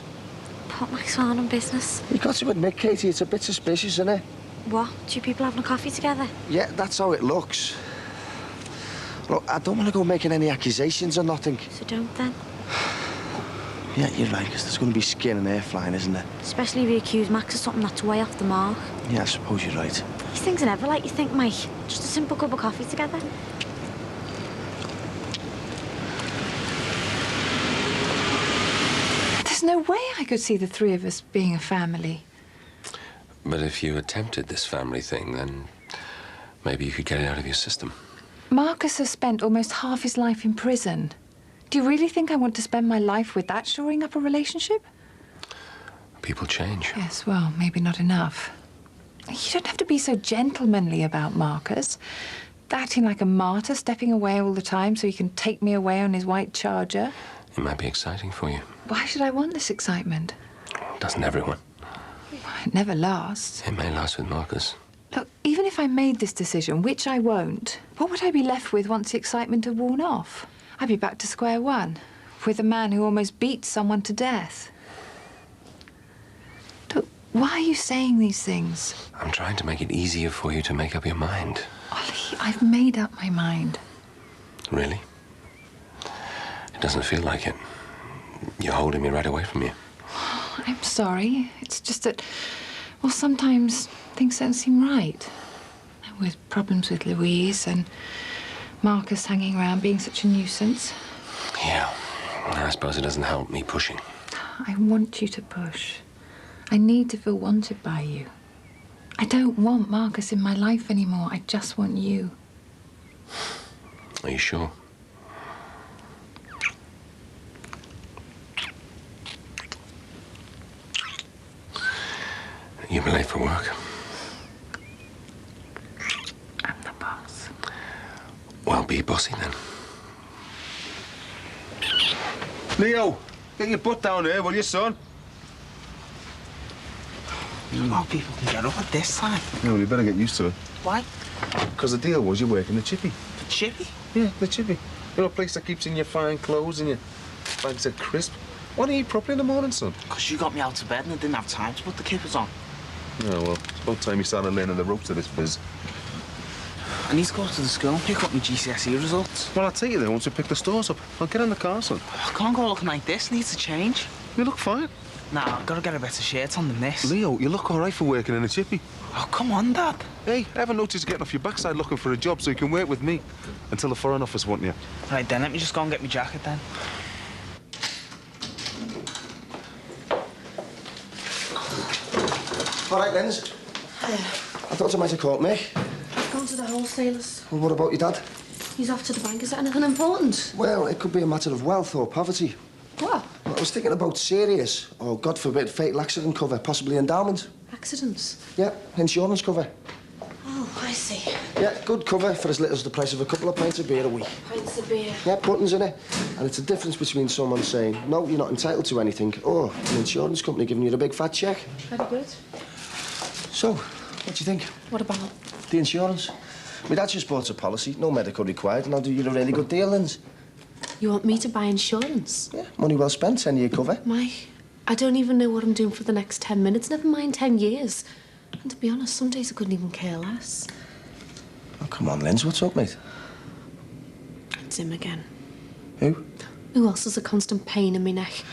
What Max Farnham business? You've got to admit, Katie, it's a bit suspicious, isn't it? What? Two people having a coffee together? Yeah, that's how it looks. Look, I don't want to go making any accusations or nothing. So don't then. Yeah, you're right, because there's going to be skin and hair flying, isn't there? Especially if you accuse Max of something that's way off the mark. Yeah, I suppose you're right. These things are never like you think, Mike. Just a simple cup of coffee together. There's no way I could see the three of us being a family. But if you attempted this family thing, then maybe you could get it out of your system. Marcus has spent almost half his life in prison. Do you really think I want to spend my life with that shoring up a relationship? People change. Yes, well, maybe not enough. You don't have to be so gentlemanly about Marcus. Acting like a martyr, stepping away all the time so he can take me away on his white Charger. It might be exciting for you. Why should I want this excitement? Doesn't everyone? It never lasts. It may last with Marcus. Look, even if I made this decision, which I won't, what would I be left with once the excitement had worn off? I'd be back to square one, with a man who almost beat someone to death. Look, why are you saying these things? I'm trying to make it easier for you to make up your mind. Ollie, I've made up my mind. Really? It doesn't feel like it. You're holding me right away from you. I'm sorry. It's just that, well, sometimes things don't seem right. With problems with Louise and Marcus hanging around being such a nuisance. Yeah. I suppose it doesn't help me pushing. I want you to push. I need to feel wanted by you. I don't want Marcus in my life anymore. I just want you. Are you sure? You'll be late for work. I'm the boss. Well, be bossy then. Leo, get your butt down here, will you, son? More people can get up at this time. No, you better get used to it. Why? Because the deal was you're working the chippy. The chippy? Yeah, the chippy. You know, a place that keeps in your fine clothes and your bags of crisp. Why don't you eat properly in the morning, son? Because you got me out of bed and I didn't have time to put the kippers on. Oh, well, it's about time you started learning the ropes of this biz. I need to go to the school and pick up my GCSE results. Well, I'll take you there once we pick the stores up. I'll get in the car, son. I can't go looking like this. Needs to change. You look fine. Nah, I've got to get a better shirt on than this. Leo, you look all right for working in a chippy. Oh, come on, Dad. Hey, I haven't noticed you getting off your backside looking for a job so you can work with me until the Foreign Office want you. Right, then, let me just go and get my jacket, then. All right, Lens. I thought I might have caught me. I've gone to the wholesalers. Well, what about your dad? He's off to the bank. Is that anything important? Well, it could be a matter of wealth or poverty. What? Well, I was thinking about serious, or God forbid, fatal accident cover, possibly endowment. Accidents? Yeah, insurance cover. Oh, I see. Yeah, good cover for as little as the price of a couple of pints of beer a week. Pints of beer. Yeah, buttons in it. And it's a difference between someone saying, no, you're not entitled to anything, or an insurance company giving you a big fat cheque. Very good. So, what do you think? What about? The insurance. My dad just bought a policy, no medical required, and I'll do you a really good deal, Linz. You want me to buy insurance? Yeah, money well spent, 10-year cover. Mike, I don't even know what I'm doing for the next 10 minutes, never mind 10 years. And to be honest, some days I couldn't even care less. Oh, come on, Linz, what's up, mate? it's him again. Who? Who else is a constant pain in my neck?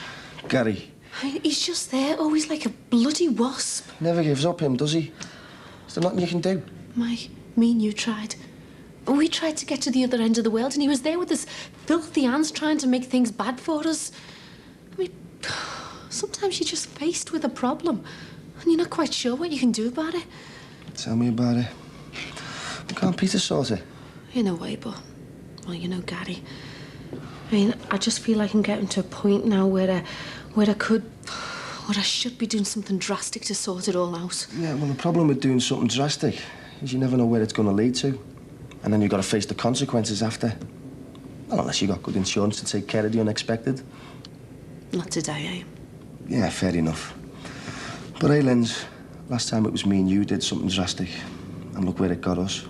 Gary. He's just there, always like a bloody wasp. Never gives up, him, does he? Is there nothing you can do? Mike, me and you tried. We tried to get to the other end of the world, and he was there with his filthy hands trying to make things bad for us. I mean, sometimes you're just faced with a problem, and you're not quite sure what you can do about it. Tell me about it. Can't Peter sort it? In a way, but... Well, you know, Gary. I mean, I just feel like I'm getting to a point now where I should be doing something drastic to sort it all out. Yeah, well, the problem with doing something drastic is you never know where it's going to lead to. And then you've got to face the consequences after. Well, unless you got good insurance to take care of the unexpected. Not today, eh? Yeah, fair enough. But hey, Linz, last time it was me and you did something drastic. And look where it got us.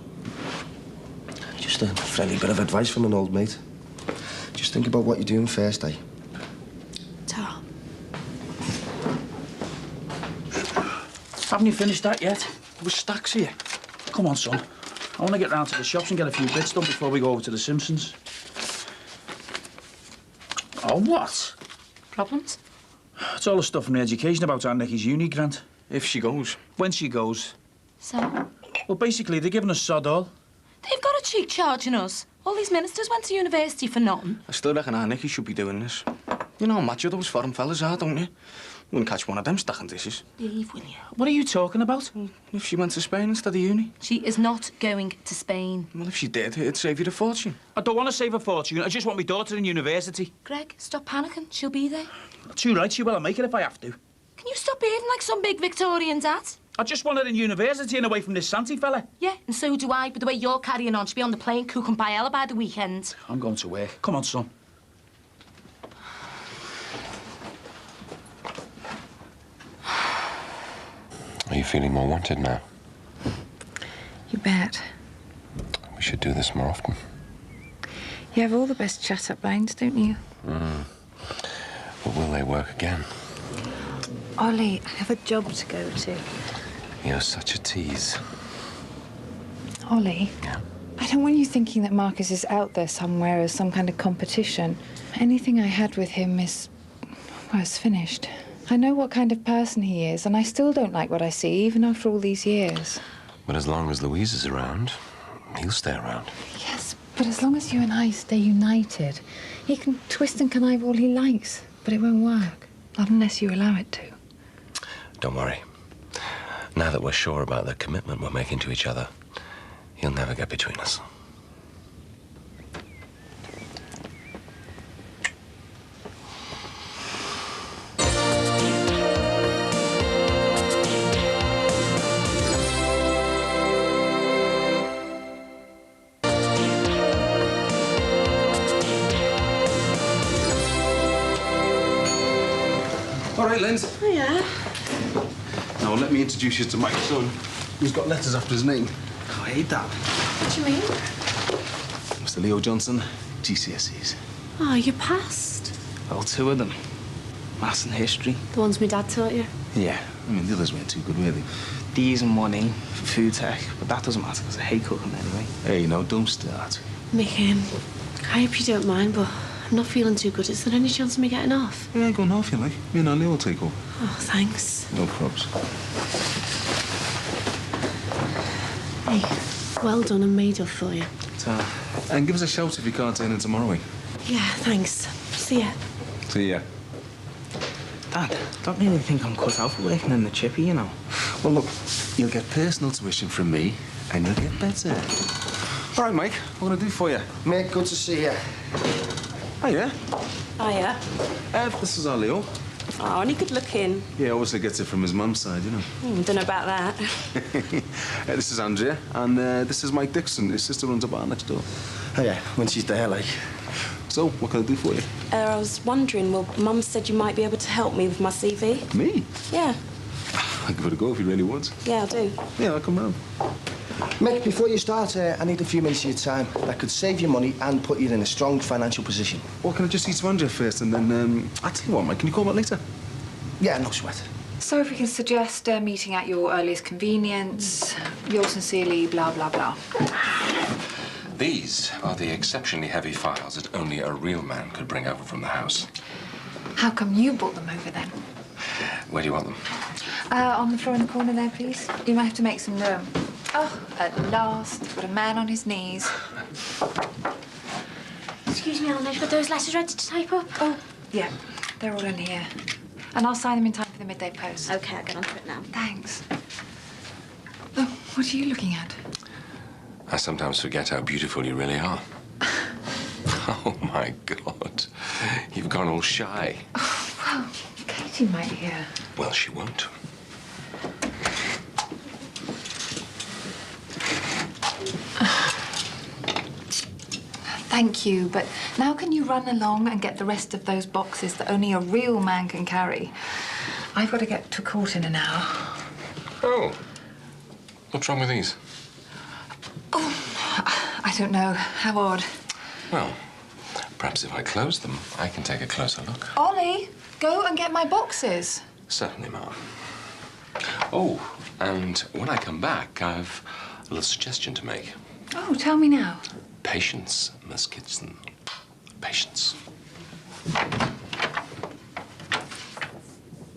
Just a friendly bit of advice from an old mate. Just think about what you're doing first, eh? Ta. Haven't you finished that yet? There was stacks here. Come on, son. I want to get round to the shops and get a few bits done before we go over to the Simpsons. Oh, what? Problems? It's all the stuff from the education about Aunt Nicky's uni grant. If she goes. When she goes. So? Well, basically, they're giving us sod all. They've got a cheek charging us. All these ministers went to university for nothing. I still reckon Aunt Nicky should be doing this. You know how macho those foreign fellas are, don't you? Wouldn't catch one of them stacking dishes. Leave, will you? What are you talking about? If she went to Spain instead of uni. She is not going to Spain. Well, if she did, it'd save you a fortune. I don't want to save a fortune. I just want my daughter in university. Greg, stop panicking. She'll be there. Too right, she will. I'll make it if I have to. Can you stop behaving like some big Victorian dad? I just want her in university and away from this Santi fella. Yeah, and so do I. But the way you're carrying on, she'll be on the plane cooking paella by the weekend. I'm going to work. Come on, son. Are you feeling more wanted now? You bet. We should do this more often. You have all the best chat-up lines, don't you? But will they work again? Ollie, I have a job to go to. You're such a tease. Ollie? Yeah? I don't want you thinking that Marcus is out there somewhere as some kind of competition. Anything I had with him is... well, it's finished. I know what kind of person he is, and I still don't like what I see, even after all these years. But as long as Louise is around, he'll stay around. Yes, but as long as you and I stay united, he can twist and connive all he likes, but it won't work. Not unless you allow it to. Don't worry. Now that we're sure about the commitment we're making to each other, he'll never get between us. All right, Linz. Oh, yeah? Now, let me introduce you to my son, who's got letters after his name. Oh, I hate that. What do you mean? Mr. Leo Johnson, GCSEs. Oh, you passed. Well, 2 of them. Maths and history. The ones my dad taught you? Yeah, I mean, the others weren't too good, really. D's and 1E for food tech, but that doesn't matter because I hate cooking anyway. Hey, no, don't start. Mick, I hope you don't mind, but I'm not feeling too good. Is there any chance of me getting off? Yeah, go on off, you like. Me and Annie will take over. Oh, thanks. No probs. Hey, well done and made up for you. And give us a shout if you can't turn in tomorrow, eh? Yeah, thanks. See ya. See ya. Dad, I don't really think I'm cut out for working in the chippy, you know. Well, look, you'll get personal tuition from me, and you'll get better. All right, Mike, what can I do for you? Mate, good to see you. Hiya. Hiya. This is our Leo. Oh, and he good looking. Yeah, obviously gets it from his mum's side, you know. Don't know about that. This is Andrea, and this is Mike Dixon. His sister runs a bar next door. Oh, yeah, when she's there, like. So, what can I do for you? I was wondering, well, Mum said you might be able to help me with my CV. Me? Yeah. I'll give it a go if you really want. Yeah, I'll do. Yeah, I'll come round. Mick, before you start, I need a few minutes of your time. That could save you money and put you in a strong financial position. Well, can I just see to Andrea first, and then, I'll tell you what, Mike, can you call back later? Yeah, no sweat. So if we can suggest a meeting at your earliest convenience, yours sincerely, blah, blah, blah. These are the exceptionally heavy files that only a real man could bring over from the house. How come you brought them over then? Where do you want them? On the floor in the corner there, please. You might have to make some room. Oh, at last, got a man on his knees. Excuse me, Ellen, I've got those letters ready to type up. Oh, yeah, they're all in here. And I'll sign them in time for the midday post. OK, I'll get onto it now. Thanks. Oh, what are you looking at? I sometimes forget how beautiful you really are. Oh, my God. You've gone all shy. Oh, well, Katie might hear. Well, she won't. Thank you, but now can you run along and get the rest of those boxes that only a real man can carry? I've got to get to court in an hour. Oh. What's wrong with these? Oh, I don't know. How odd. Well, perhaps if I close them, I can take a closer look. Ollie, go and get my boxes. Certainly, Ma'am. Oh, and when I come back, I've a little suggestion to make. Oh, tell me now. Patience, Miss Kitson. Patience.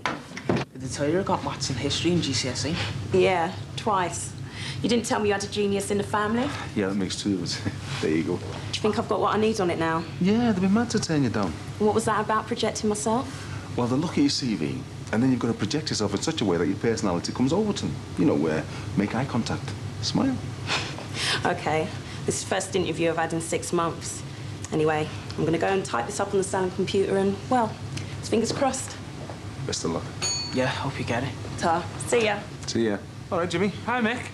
Did they tell you I got maths and history in GCSE? Yeah, twice. You didn't tell me you had a genius in the family? Yeah, that makes two of us. There you go. Do you think I've got what I need on it now? Yeah, they'd be mad to turn you down. What was that about, projecting myself? Well, they look at your CV, and then you've got to project yourself in such a way that your personality comes over to them. You know, make eye contact, smile. OK. This is the first interview I've had in 6 months. Anyway, I'm going to go and type this up on the standard computer and, well, it's fingers crossed. Best of luck. Yeah, hope you get it. Ta. See ya. See ya. All right, Jimmy. Hi, Mick.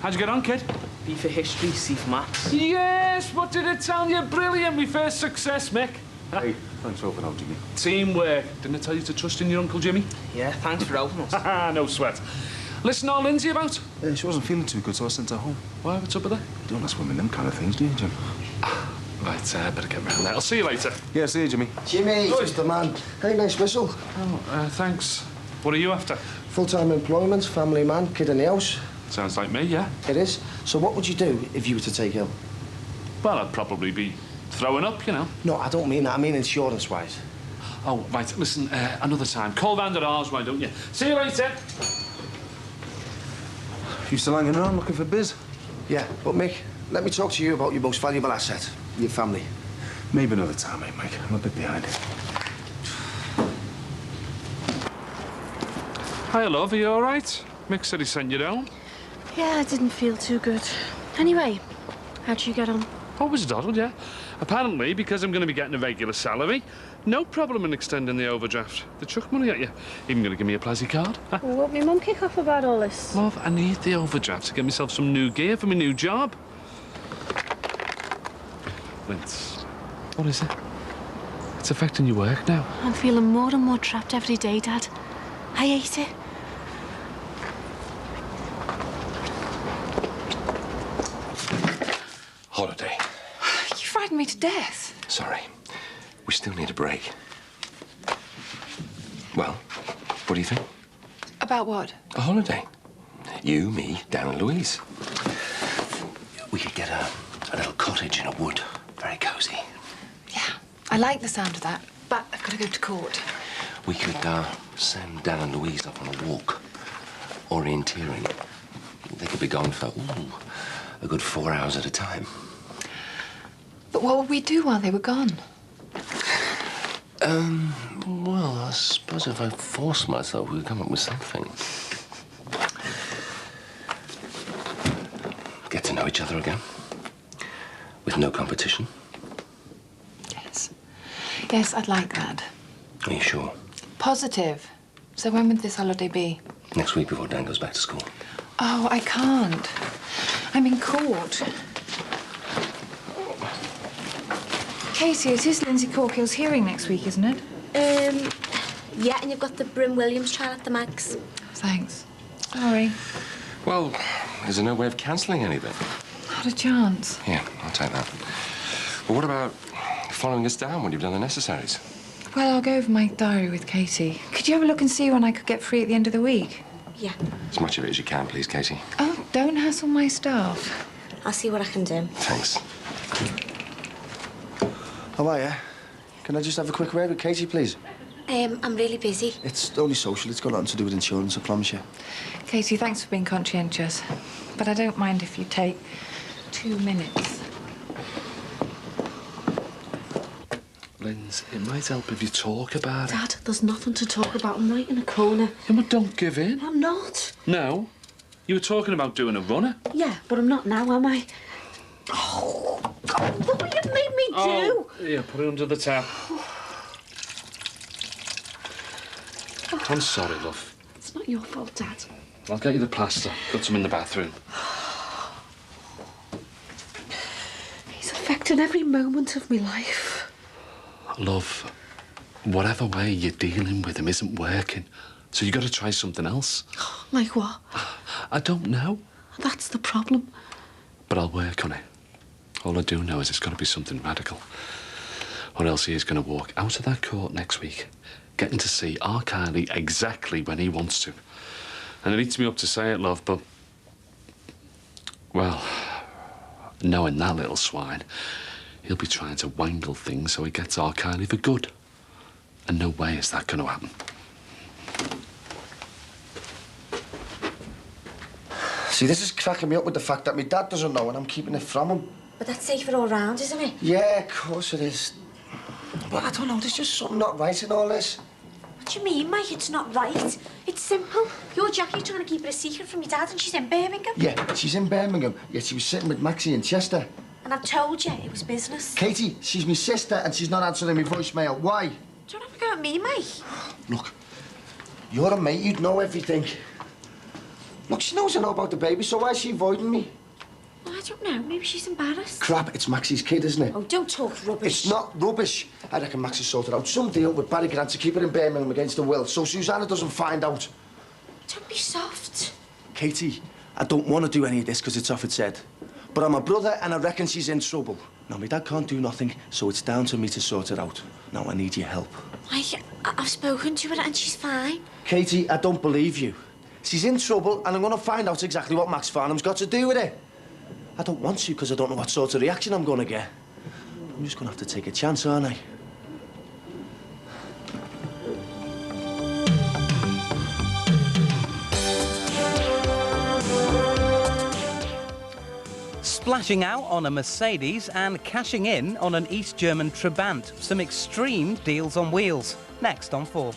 How'd you get on, kid? B for history, C for maths. Yes, what did it tell you? Brilliant, my first success, Mick. Hey, thanks for helping out, Jimmy. Teamwork. Didn't I tell you to trust in your Uncle Jimmy? Yeah, thanks for helping us. No sweat. Listen, all Lindsay about? She wasn't feeling too good, so I sent her home. Why? What's up with her? Don't ask women them kind of things, do you, Jim? Right, better get round there. I'll see you later. Yeah, see you, Jimmy. Jimmy, just the man. Hey, nice whistle. Oh, thanks. What are you after? Full-time employment, family man, kid in the house. Sounds like me, yeah? It is. So what would you do if you were to take ill? Well, I'd probably be throwing up, you know. No, I don't mean that. I mean insurance-wise. Oh, right. Listen, another time. Call round at ours, why don't you? See you later. You still hanging around looking for biz? Yeah, but Mick, let me talk to you about your most valuable asset, your family. Maybe another time, mate, Mike. I'm a bit behind. Hi, love. Are you all right? Mick said he sent you down. Yeah, I didn't feel too good. Anyway, how'd you get on? Oh, it was doddled, yeah. Apparently, because I'm going to be getting a regular salary, no problem in extending the overdraft. They chuck money at you. Even going to give me a Plazzy card. Well, won't my mum kick off about all this? Love, I need the overdraft to get myself some new gear for my new job. Linz, what is it? It's affecting your work now. I'm feeling more and more trapped every day, Dad. I hate it. Holiday. You frightened me to death. Sorry. We still need a break. Well, what do you think? About what? A holiday. You, me, Dan and Louise. We could get a little cottage in a wood. Very cosy. Yeah, I like the sound of that, but I've got to go to court. We could send Dan and Louise up on a walk. Orienteering. They could be gone for, a good 4 hours at a time. But what would we do while they were gone? Well, I suppose if I force myself, we could come up with something. Get to know each other again. With no competition. Yes. Yes, I'd like that. Are you sure? Positive. So when would this holiday be? Next week before Dan goes back to school. Oh, I can't. I'm in court. Casey, it is Lindsay Corkill's hearing next week, isn't it? Yeah, and you've got the Bryn Williams trial at the Max. Thanks. Sorry. Well, is there no way of cancelling anything? Not a chance. Yeah, I'll take that. But what about following us down when you've done the necessaries? Well, I'll go over my diary with Katie. Could you have a look and see when I could get free at the end of the week? Yeah. As much of it as you can, please, Katie. Oh, don't hassle my staff. I'll see what I can do. Thanks. How are you? Can I just have a quick word with Katie, please? I'm really busy. It's only social. It's got nothing to do with insurance, I promise you. Katie, thanks for being conscientious. But I don't mind if you take 2 minutes. Linz, it might help if you talk about it. Dad, there's nothing to talk about. I'm right in a corner. Yeah, but don't give in. I'm not. No. You were talking about doing a runner. Yeah, but I'm not now, am I? Oh, God, what will you make me do? Yeah, put it under the tap. I'm sorry, love. It's not your fault, Dad. I'll get you the plaster. Got some in the bathroom. He's affecting every moment of my life. Love, whatever way you're dealing with him isn't working. So you got to try something else. Like what? I don't know. That's the problem. But I'll work on it. All I do know is it's got to be something radical. Or else he is going to walk out of that court next week, getting to see our Kylie exactly when he wants to. And it eats me up to say it, love, but... well, knowing that little swine, he'll be trying to wangle things so he gets our Kylie for good. And no way is that going to happen. See, this is cracking me up with the fact that my dad doesn't know and I'm keeping it from him. But that's safer all round, isn't it? Yeah, of course it is. But I don't know, there's just something not right in all this. What do you mean, Mike? It's not right. It's simple. You're Jackie trying to keep it a secret from your dad and she's in Birmingham. Yeah, she's in Birmingham, yet she was sitting with Maxie in Chester. And I've told you it was business. Katie, she's my sister and she's not answering my voicemail. Why? Don't have a go at me, Mike. Look, you're a mate, you'd know everything. Look, she knows I know about the baby, so why is she avoiding me? Well, I don't know. Maybe she's embarrassed. Crap, it's Maxie's kid, isn't it? Oh, don't talk rubbish. It's not rubbish. I reckon Maxie sorted out some deal with Barry Grant to keep her in Birmingham against the will, so Susanna doesn't find out. Don't be soft. Katie, I don't want to do any of this because it's off its head. But I'm a brother and I reckon she's in trouble. Now, my dad can't do nothing, so it's down to me to sort it out. Now, I need your help. Mike, I've spoken to her and she's fine. Katie, I don't believe you. She's in trouble and I'm going to find out exactly what Max Farnham's got to do with it. I don't want to because I don't know what sort of reaction I'm going to get. I'm just going to have to take a chance, aren't I? Splashing out on a Mercedes and cashing in on an East German Trabant. Some extreme deals on wheels. Next on 4.